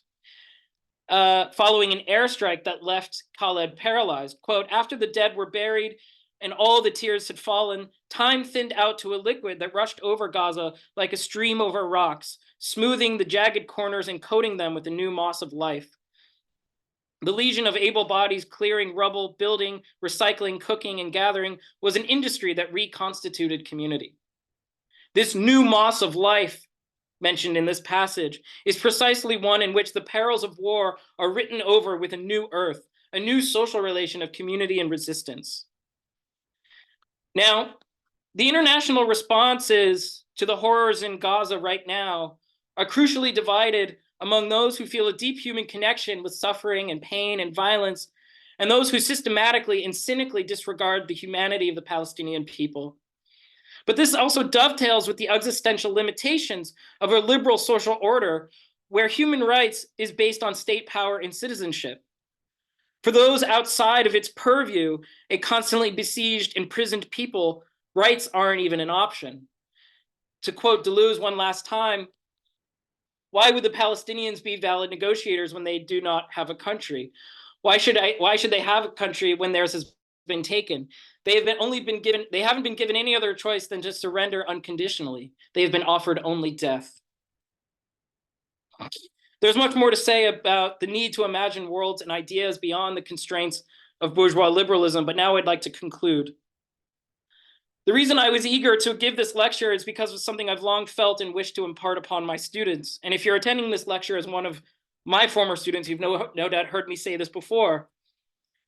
following an airstrike that left Khaled paralyzed, quote, after the dead were buried and all the tears had fallen, time thinned out to a liquid that rushed over Gaza like a stream over rocks, smoothing the jagged corners and coating them with a new moss of life. The legion of able bodies clearing rubble, building, recycling, cooking, and gathering was an industry that reconstituted community. This new moss of life mentioned in this passage is precisely one in which the perils of war are written over with a new earth, a new social relation of community and resistance. Now, the international responses to the horrors in Gaza right now are crucially divided among those who feel a deep human connection with suffering and pain and violence, and those who systematically and cynically disregard the humanity of the Palestinian people. But this also dovetails with the existential limitations of a liberal social order where human rights is based on state power and citizenship. For those outside of its purview, a constantly besieged, imprisoned people, rights aren't even an option. To quote Deleuze one last time, why would the Palestinians be valid negotiators when they do not have a country? Why should they have a country when theirs has been taken? They haven't been given any other choice than to surrender unconditionally. They have been offered only death. There's much more to say about the need to imagine worlds and ideas beyond the constraints of bourgeois liberalism, but now I'd like to conclude. The reason I was eager to give this lecture is because of something I've long felt and wished to impart upon my students. And if you're attending this lecture as one of my former students, you've no doubt heard me say this before,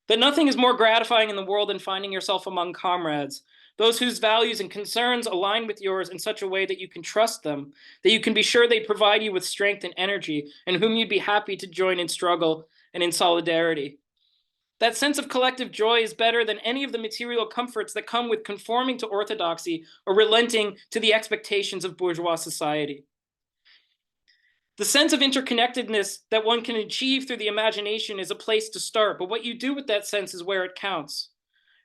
that nothing is more gratifying in the world than finding yourself among comrades, those whose values and concerns align with yours in such a way that you can trust them, that you can be sure they provide you with strength and energy, and whom you'd be happy to join in struggle and in solidarity. That sense of collective joy is better than any of the material comforts that come with conforming to orthodoxy or relenting to the expectations of bourgeois society. The sense of interconnectedness that one can achieve through the imagination is a place to start, but what you do with that sense is where it counts.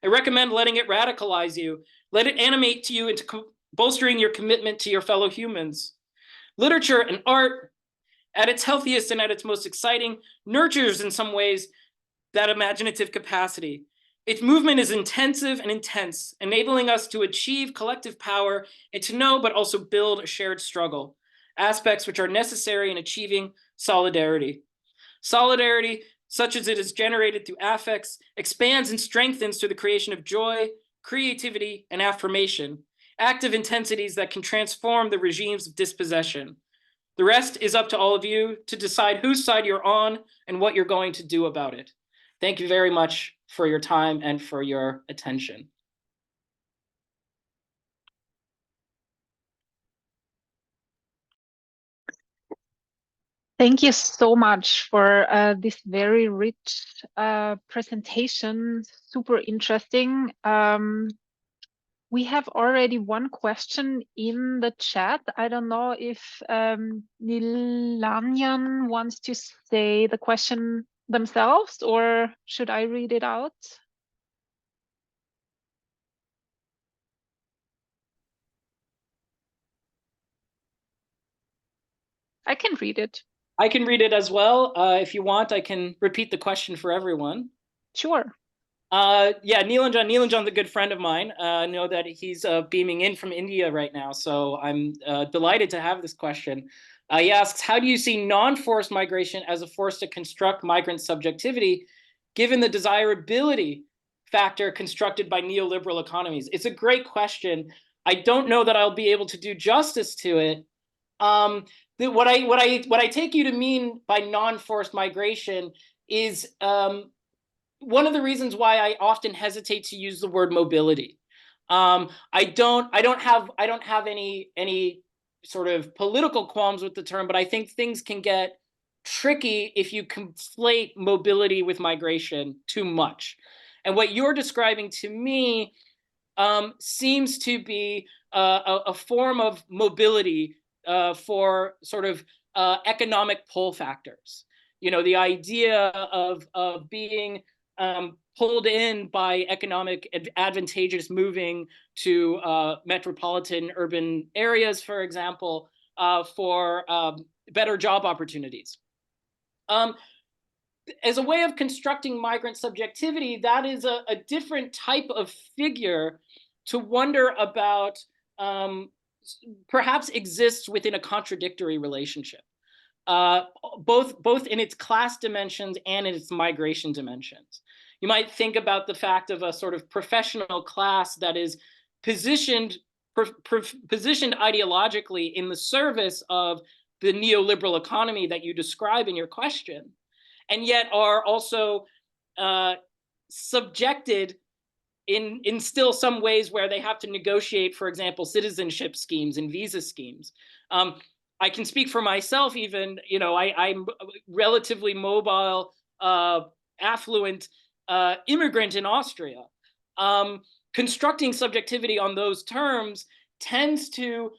I recommend letting it radicalize you, let it animate you into bolstering your commitment to your fellow humans. Literature and art, at its healthiest and at its most exciting, nurtures in some ways that imaginative capacity. Its movement is intensive and intense, enabling us to achieve collective power and to know but also build a shared struggle, aspects which are necessary in achieving solidarity. Solidarity, such as it is generated through affects, expands and strengthens through the creation of joy, creativity, and affirmation, active intensities that can transform the regimes of dispossession. The rest is up to all of you to decide whose side you're on and what you're going to do about it. Thank you very much for your time and for your attention. Thank you so much for this very rich presentation. Super interesting. We have already one question in the chat. I don't know if Nilanyan wants to say the question themselves, or should I read it out? I can read it. I can read it as well. If you want, I can repeat the question for everyone. Sure. Yeah, Nilanjan's a good friend of mine. I know that he's beaming in from India right now, so I'm delighted to have this question. He asks, how do you see non-forced migration as a force to construct migrant subjectivity, given the desirability factor constructed by neoliberal economies? It's a great question. I don't know that I'll be able to do justice to it. What I take you to mean by non-forced migration is one of the reasons why I often hesitate to use the word mobility. I don't have any sort of political qualms with the term, but I think things can get tricky if you conflate mobility with migration too much. And what you're describing to me seems to be a form of mobility for sort of economic pull factors. You know, the idea of being pulled in by economic advantageous moving to metropolitan urban areas, for example, for better job opportunities. As a way of constructing migrant subjectivity, that is a different type of figure to wonder about perhaps exists within a contradictory relationship, both in its class dimensions and in its migration dimensions. You might think about the fact of a sort of professional class that is positioned positioned ideologically in the service of the neoliberal economy that you describe in your question, and yet are also subjected in still some ways where they have to negotiate, for example, citizenship schemes and visa schemes. I can speak for myself even, I'm relatively mobile, affluent immigrant in Austria. Constructing subjectivity on those terms tends to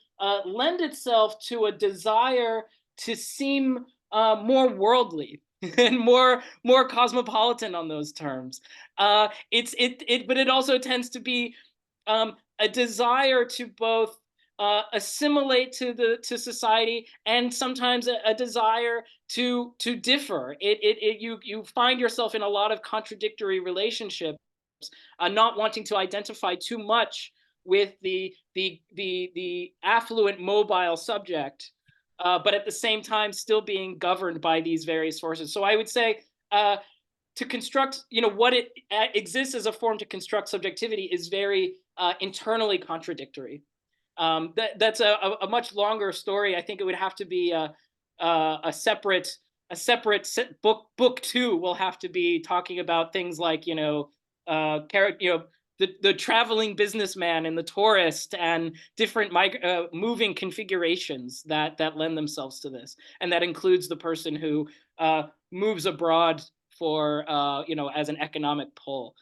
lend itself to a desire to seem more worldly and more cosmopolitan on those terms. But it also tends to be a desire to both assimilate to society, and sometimes a desire to differ. You find yourself in a lot of contradictory relationships, not wanting to identify too much with the affluent mobile subject, but at the same time still being governed by these various forces. So I would say to construct, what it exists as a form to construct subjectivity is very internally contradictory. That's a much longer story. I think it would have to be a separate book. Book 2 will have to be talking about things like the traveling businessman and the tourist and different moving configurations that lend themselves to this, and that includes the person who moves abroad for as an economic pull.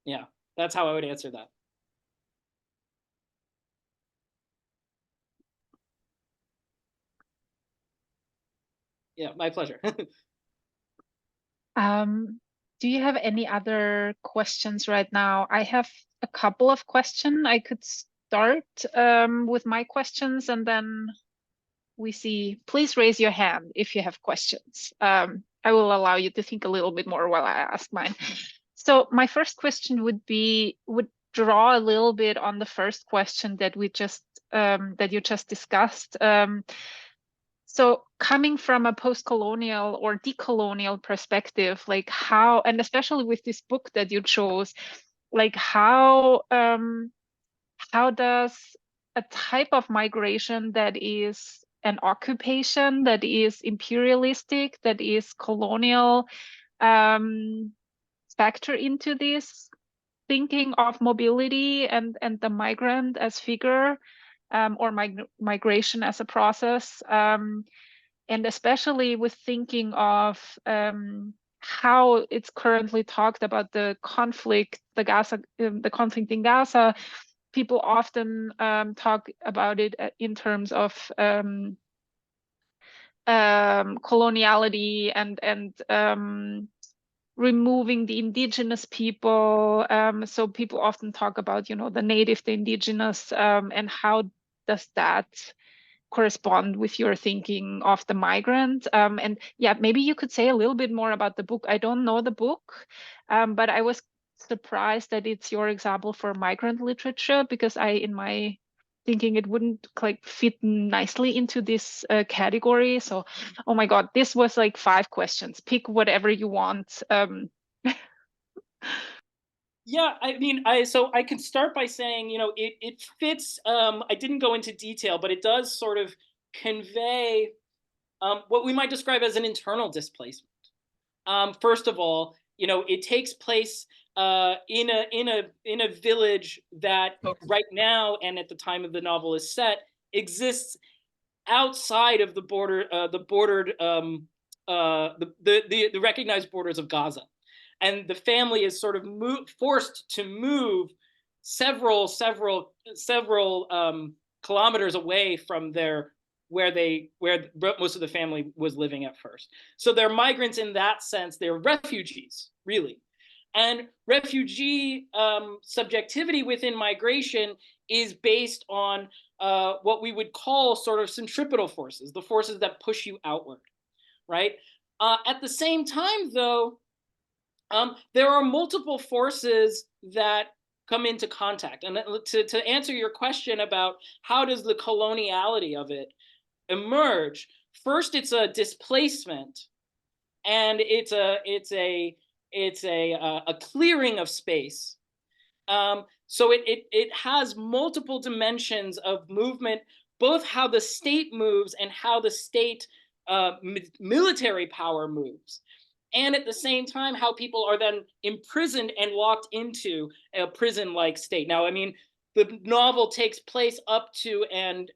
Yeah, that's how I would answer that. Yeah, my pleasure. Do you have any other questions right now? I have a couple of questions. I could start with my questions, and then we see. Please raise your hand if you have questions. I will allow you to think a little bit more while I ask mine. So my first question would draw a little bit on the first question that you just discussed. So coming from a post-colonial or decolonial perspective, like how, and especially with this book that you chose, like how does a type of migration that is an occupation, that is imperialistic, that is colonial, factor into this thinking of mobility and the migrant as figure, or migration as a process, and especially with thinking of how it's currently talked about the conflict, the conflict in Gaza. People often talk about it in terms of coloniality and removing the indigenous people. So people often talk about, the native, the indigenous, and how does that correspond with your thinking of the migrant? And yeah, maybe you could say a little bit more about the book. I don't know the book, but I was surprised that it's your example for migrant literature, because in my thinking it wouldn't like fit nicely into this category. So, oh my God, this was like 5 questions. Pick whatever you want. Yeah, I mean, so I can start by saying, it fits. I didn't go into detail, but it does sort of convey what we might describe as an internal displacement. First of all, it takes place in a village that right now, and at the time of the novel is set, exists outside of the recognized borders of Gaza, and the family is sort of forced to move several kilometers away from where most of the family was living at first. So they're migrants in that sense. They're refugees, really. And refugee subjectivity within migration is based on what we would call sort of centripetal forces, the forces that push you outward, right? At the same time, though, there are multiple forces that come into contact. And to answer your question about how does the coloniality of it emerge, first it's a displacement, and it's a clearing of space. So it has multiple dimensions of movement, both how the state moves and how the state military power moves, and at the same time how people are then imprisoned and locked into a prison-like state. Now, I mean, the novel takes place up to and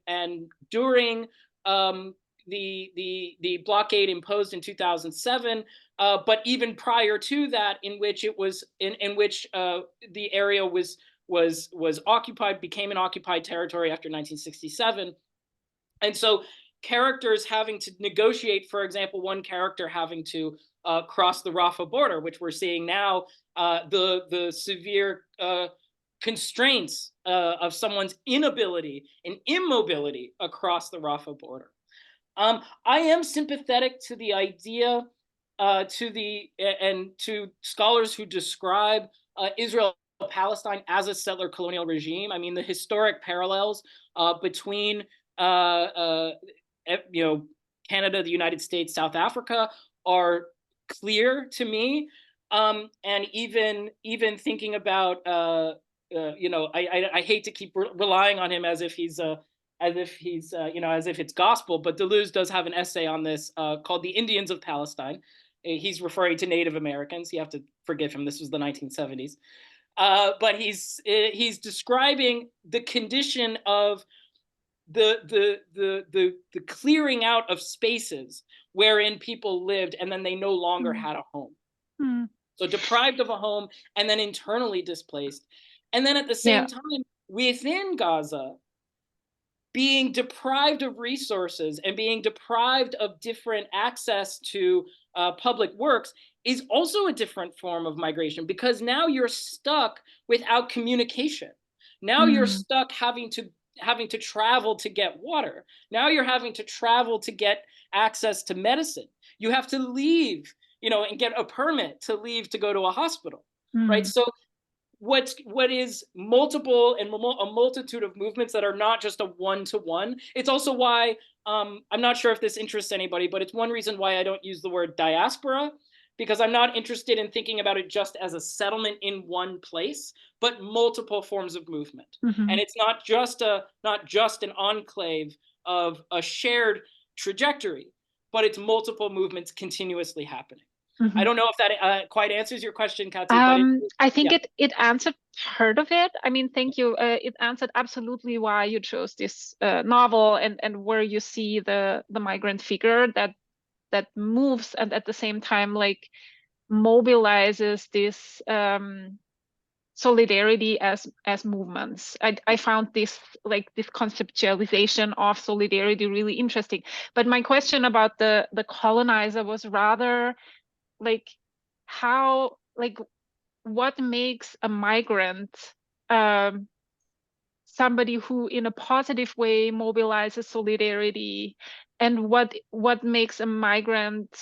during the blockade imposed in 2007, but even prior to that, in which it was in which the area was occupied, became an occupied territory after 1967. And so characters having to negotiate, for example, one character having to cross the Rafah border, which we're seeing now, the severe constraints of someone's inability and immobility across the Rafah border. I am sympathetic to the idea, to scholars who describe Israel Palestine as a settler colonial regime. I mean, the historic parallels between Canada, the United States, South Africa are clear to me. And even thinking about I hate to keep relying on him as if he's as if it's gospel, but Deleuze does have an essay on this called "The Indians of Palestine." He's referring to Native Americans. You have to forgive him. This was the 1970s, but he's describing the condition of the clearing out of spaces wherein people lived, and then they no longer had a home. So deprived of a home, and then internally displaced, and then at the same time within Gaza, being deprived of resources and being deprived of different access to public works is also a different form of migration, because now you're stuck without communication. Now you're stuck having to travel to get water. Now you're having to travel to get access to medicine. You have to leave, and get a permit to leave to go to a hospital, right? So what is multiple and a multitude of movements that are not just a one-to-one. It's also why I'm not sure if this interests anybody, but it's one reason why I don't use the word diaspora, because I'm not interested in thinking about it just as a settlement in one place, but multiple forms of movement. And it's not just an enclave of a shared trajectory, but it's multiple movements continuously happening. I don't know if that quite answers your question, Kati, but I think it answered part of it. I mean, thank you. It answered absolutely why you chose this novel, and where you see the migrant figure that moves and at the same time like mobilizes this solidarity as movements. I found this conceptualization of solidarity really interesting. But my question about the colonizer was rather like how, like, what makes a migrant somebody who in a positive way mobilizes solidarity, and what makes a migrant,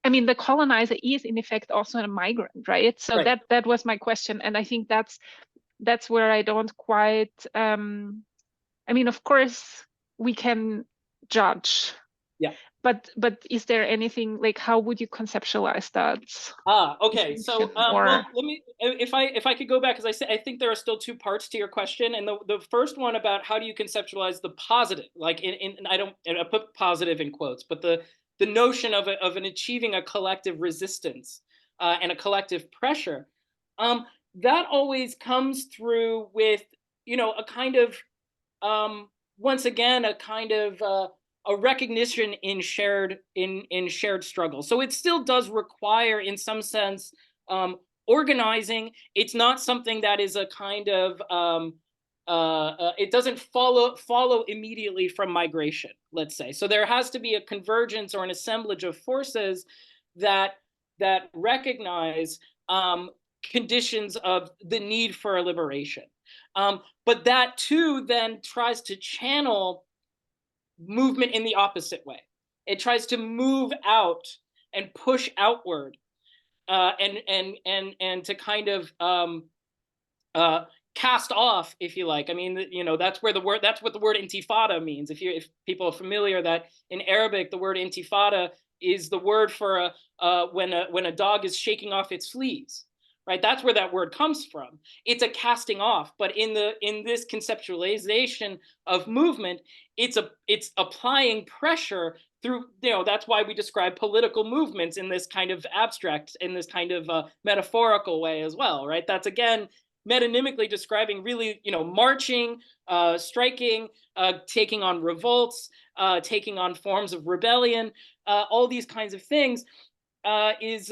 I mean, the colonizer is in effect also a migrant, right? So right. that was my question, and I think that's where I don't quite I mean, of course we can judge, but is there anything, like, how would you conceptualize that? Okay. So, well, let me, if I could go back, because I think there are still two parts to your question, and the first one about how do you conceptualize the positive, like I put positive in quotes, but the notion of an achieving a collective resistance and a collective pressure, that always comes through with a kind of once again a kind of a recognition in shared struggle. So it still does require, in some sense, organizing. It's not something that is a kind of it doesn't follow immediately from migration, let's say. So there has to be a convergence or an assemblage of forces that recognize conditions of the need for a liberation. But that too then tries to channel movement in the opposite way. It tries to move out and push outward, and to kind of cast off, if you like. I mean, you know, that's what the word intifada means. If people are familiar, that in Arabic the word intifada is the word for when a dog is shaking off its fleas, right? That's where that word comes from. It's a casting off, but in this conceptualization of movement, it's applying pressure through, you know, that's why we describe political movements in this kind of abstract, in this kind of metaphorical way as well, right? That's again metonymically describing really, you know, marching, striking, taking on revolts, taking on forms of rebellion, all these kinds of things, is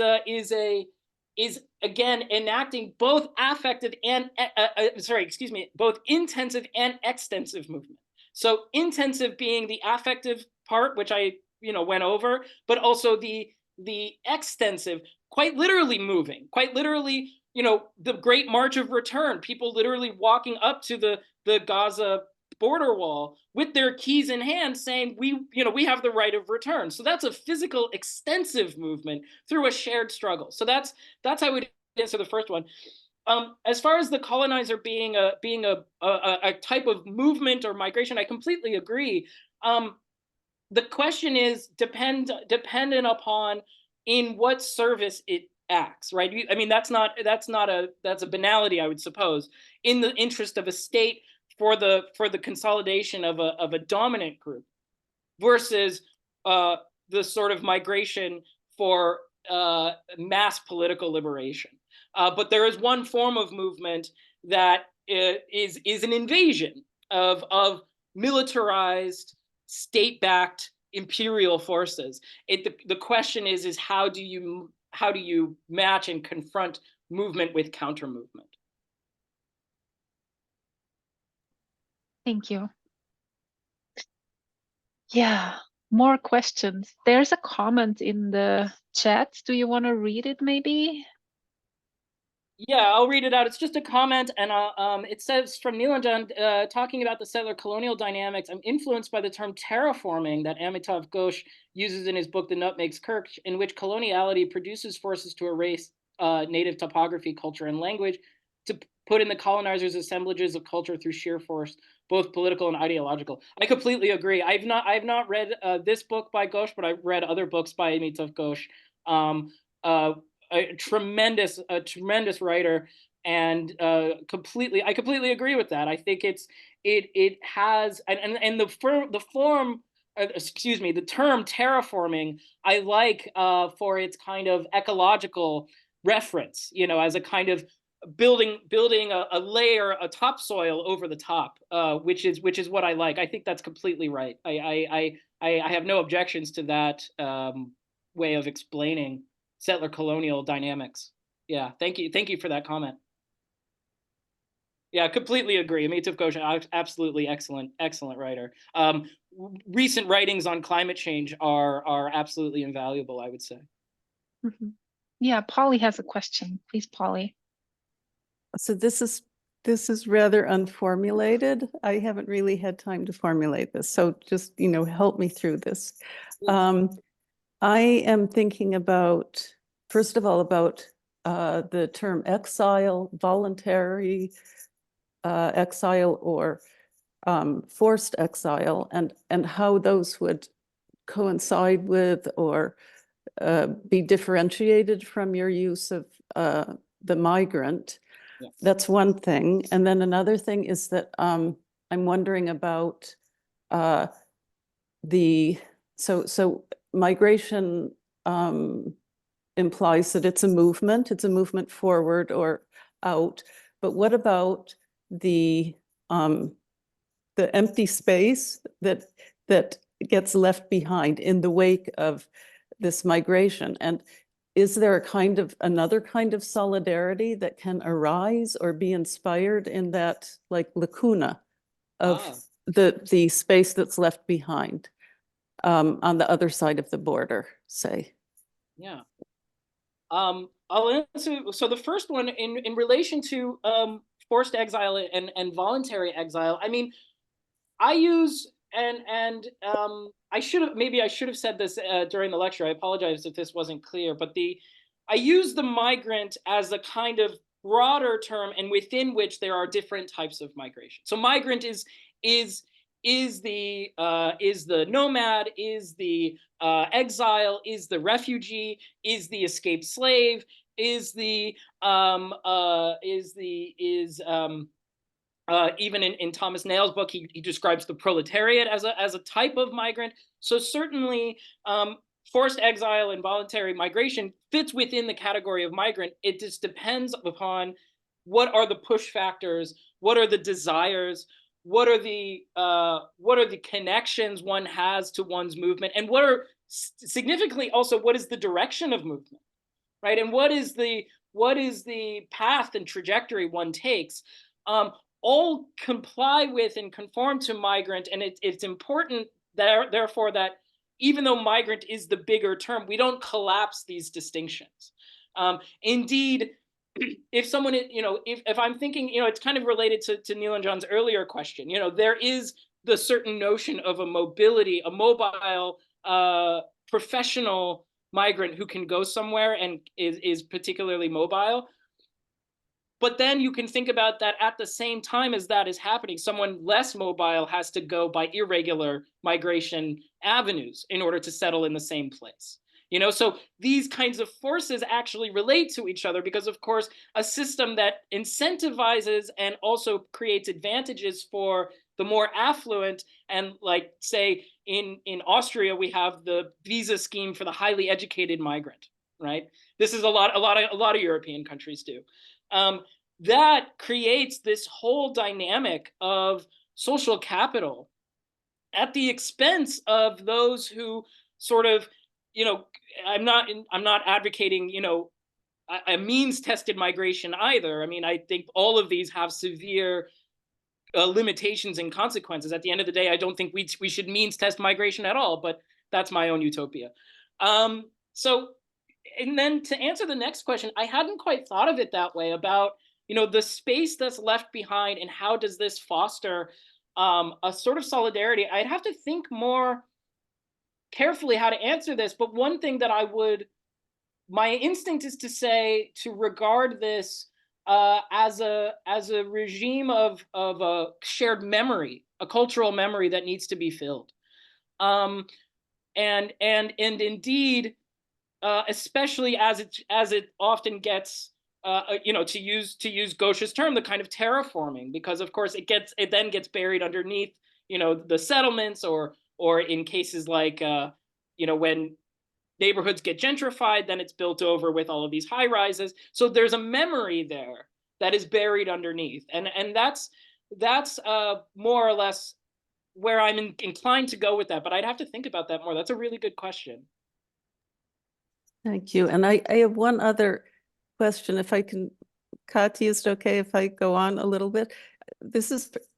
again enacting both affective and both intensive and extensive movement. So intensive being the affective part, which I, you know, went over, but also the extensive, quite literally moving, quite literally, you know, the Great March of Return, people literally walking up to the Gaza border wall with their keys in hand saying, we have the right of return. So that's a physical extensive movement through a shared struggle. So that's how I would answer the first one. As far as the colonizer being a type of movement or migration, I completely agree. The question is dependent upon in what service it acts, right? I mean, that's a banality, I would suppose, in the interest of a state for the consolidation of a dominant group versus the sort of migration for mass political liberation. But there is one form of movement that is an invasion of militarized, state-backed imperial forces. The question is how do you match and confront movement with counter movement? Thank you. Yeah, more questions. There's a comment in the chat. Do you want to read it maybe? Yeah, I'll read it out. It's just a comment, and it says from Nilanjan, talking about the settler colonial dynamics, I'm influenced by the term terraforming that Amitav Ghosh uses in his book The Nutmeg's Kirk, in which coloniality produces forces to erase native topography, culture, and language, to put in the colonizers assemblages of culture through sheer force, both political and ideological. I completely agree. I've not read this book by Ghosh, but I've read other books by Amitav Ghosh. A tremendous writer, and I completely agree with that. I think it has and the form, the term terraforming, I like for its kind of ecological reference, you know, as a kind of building a layer, a topsoil over the top, which is what I like. I think that's completely right. I have no objections to that way of explaining settler colonial dynamics. Yeah, thank you for that comment. Yeah, completely agree. Amitav Ghosh, absolutely excellent writer. Recent writings on climate change are absolutely invaluable, I would say. Mm-hmm. Yeah, Polly has a question. Please, Polly. So this is rather unformulated. I haven't really had time to formulate this, so just, you know, help me through this. I am thinking about, first of all, about the term exile, voluntary exile, or forced exile, and how those would coincide with or be differentiated from your use of the migrant. Yes. That's one thing. And then another thing is that I'm wondering about so migration implies that it's a movement forward or out. But what about the empty space that gets left behind in the wake of this migration? And is there another kind of solidarity that can arise or be inspired in that, like, lacuna of the space that's left behind on the other side of the border, say? Yeah. I'll answer. So the first one, in relation to forced exile and voluntary exile, I mean, I use I should have said this during the lecture. I apologize if this wasn't clear, but I use the migrant as a kind of broader term, and within which there are different types of migration. So migrant is the nomad, is the exile, is the refugee, is the escaped slave, is the even in Thomas Nail's book, he describes the proletariat as a type of migrant. So certainly forced exile and voluntary migration fits within the category of migrant. It just depends upon what are the push factors, what are the desires, what are the connections one has to one's movement, and what are significantly also what is the direction of movement, right? And what is the path and trajectory one takes. All comply with and conform to migrant, and it's important therefore that even though migrant is the bigger term, we don't collapse these distinctions. Indeed, if someone, if I'm thinking, it's kind of related to Neil and John's earlier question, there is the certain notion of a mobility, a mobile professional migrant who can go somewhere and is particularly mobile. But then you can think about that at the same time as that is happening, someone less mobile has to go by irregular migration avenues in order to settle in the same place. So these kinds of forces actually relate to each other because, of course, a system that incentivizes and also creates advantages for the more affluent, and like say in Austria, we have the visa scheme for the highly educated migrant, right? This is a lot of European countries do. That creates this whole dynamic of social capital at the expense of those who sort of, I'm not advocating, a means-tested migration either. I mean, I think all of these have severe limitations and consequences. At the end of the day, I don't think we should means-test migration at all, but that's my own utopia. And then to answer the next question, I hadn't quite thought of it that way about, the space that's left behind and how does this foster a sort of solidarity. I'd have to think more carefully how to answer this, but one thing that my instinct is to say, to regard this as a regime of a shared memory, a cultural memory that needs to be filled. And indeed, especially as it often gets, to use Gauche's term, the kind of terraforming, because of course it then gets buried underneath, the settlements, or in cases like, when neighborhoods get gentrified, then it's built over with all of these high rises. So there's a memory there that is buried underneath, and that's more or less where I'm inclined to go with that. But I'd have to think about that more. That's a really good question. Thank you. And I have one other question, if I can. Kati, is it okay if I go on a little bit?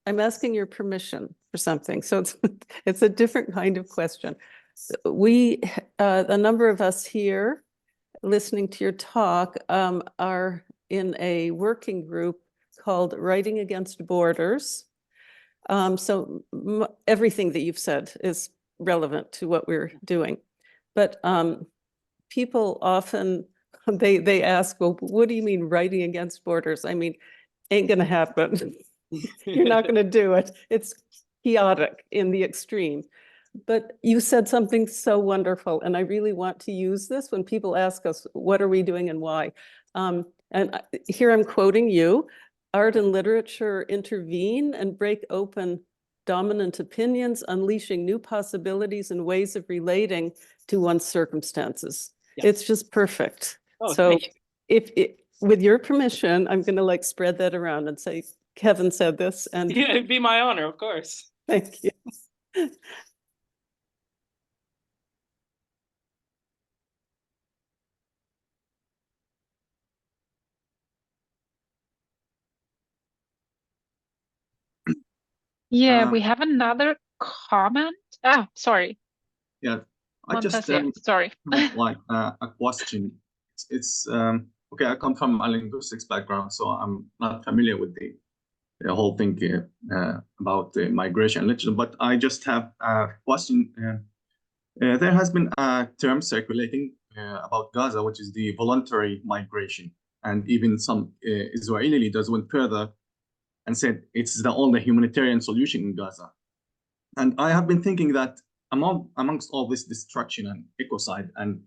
I'm asking your permission for something. So it's a different kind of question. A number of us here listening to your talk are in a working group called Writing Against Borders. So everything that you've said is relevant to what we're doing. But people often, they ask, well, what do you mean writing against borders? I mean, ain't gonna happen. You're not gonna do it. It's chaotic in the extreme. But you said something so wonderful, and I really want to use this when people ask us, what are we doing and why? And here I'm quoting you: art and literature intervene and break open dominant opinions, unleashing new possibilities and ways of relating to one's circumstances. Yes. It's just perfect. Oh, so with your permission, I'm going to spread that around and say, Kevin said this. And yeah, it'd be my honor, of course. Thank you. Yeah, we have another comment. Sorry. Yeah, I just sorry. A question. It's okay. I come from a linguistics background, so I'm not familiar with the whole thing about the migration literature. But I just have a question. There has been a term circulating about Gaza, which is the voluntary migration. and even some Israeli leaders went further and said it's the only humanitarian solution in Gaza. And I have been thinking that amongst all this destruction and ecocide, and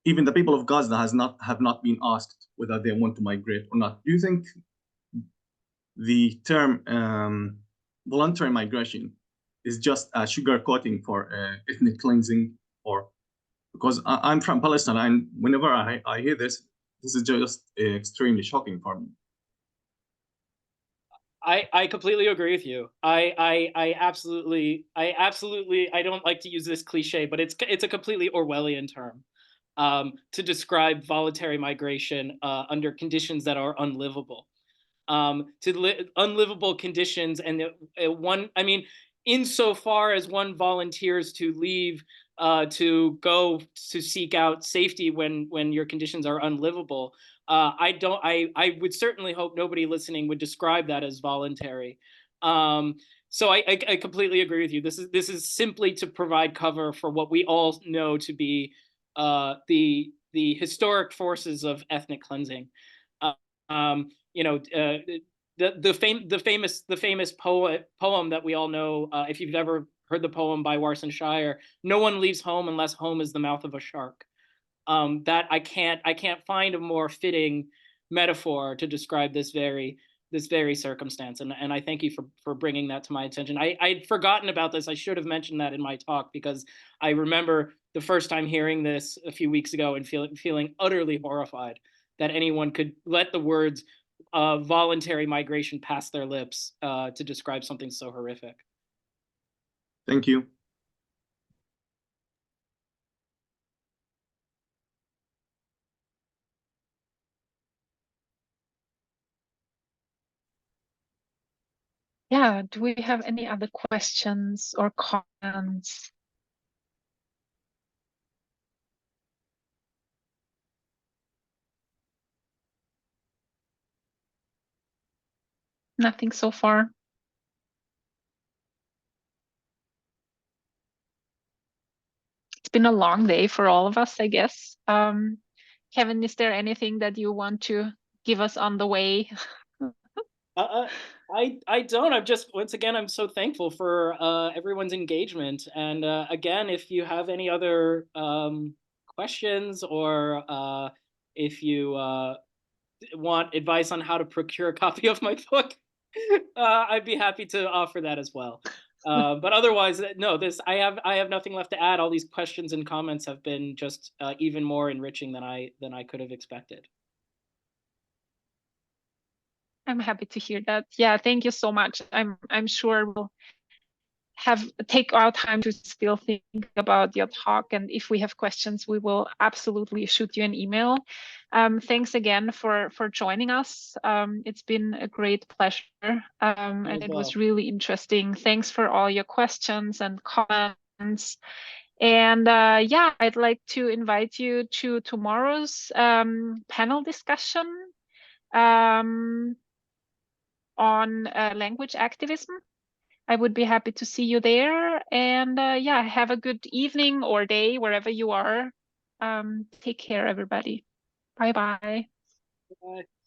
even the people of Gaza have not been asked whether they want to migrate or not. Do you think the term voluntary migration is just a sugarcoating for ethnic cleansing? Or because I'm from Palestine, and whenever I hear this is just extremely shocking for me. I completely agree with you. I absolutely I don't like to use this cliche, but it's a completely Orwellian term to describe voluntary migration under conditions that are unlivable. Unlivable conditions, and insofar as one volunteers to leave to go to seek out safety when your conditions are unlivable, I would certainly hope nobody listening would describe that as voluntary. So I completely agree with you. This is simply to provide cover for what we all know to be the historic forces of ethnic cleansing. The famous poem that we all know, if you've ever heard the poem by Warsan Shire, "No one leaves home unless home is the mouth of a shark." That I can't find a more fitting metaphor to describe this very circumstance, and I thank you for bringing that to my attention. I'd forgotten about this. I should have mentioned that in my talk, because I remember the first time hearing this a few weeks ago and feeling utterly horrified that anyone could let the words voluntary migration pass their lips to describe something so horrific. Thank you. Yeah, do we have any other questions or comments? Nothing so far. It's been a long day for all of us, I guess. Kevin, is there anything that you want to give us on the way? I don't. I'm just, once again, I'm so thankful for everyone's engagement. And again, if you have any other questions, or if you want advice on how to procure a copy of my book, I'd be happy to offer that as well. But otherwise, no. I have nothing left to add. All these questions and comments have been just even more enriching than I could have expected. I'm happy to hear that. Yeah, thank you so much. I'm sure we'll take our time to still think about your talk, and if we have questions, we will absolutely shoot you an email. Thanks again for joining us. It's been a great pleasure, and it was really interesting. Thanks for all your questions and comments. And yeah, I'd like to invite you to tomorrow's panel discussion on language activism. I would be happy to see you there. And yeah, have a good evening or day wherever you are. Take care, everybody. Bye-bye. Bye.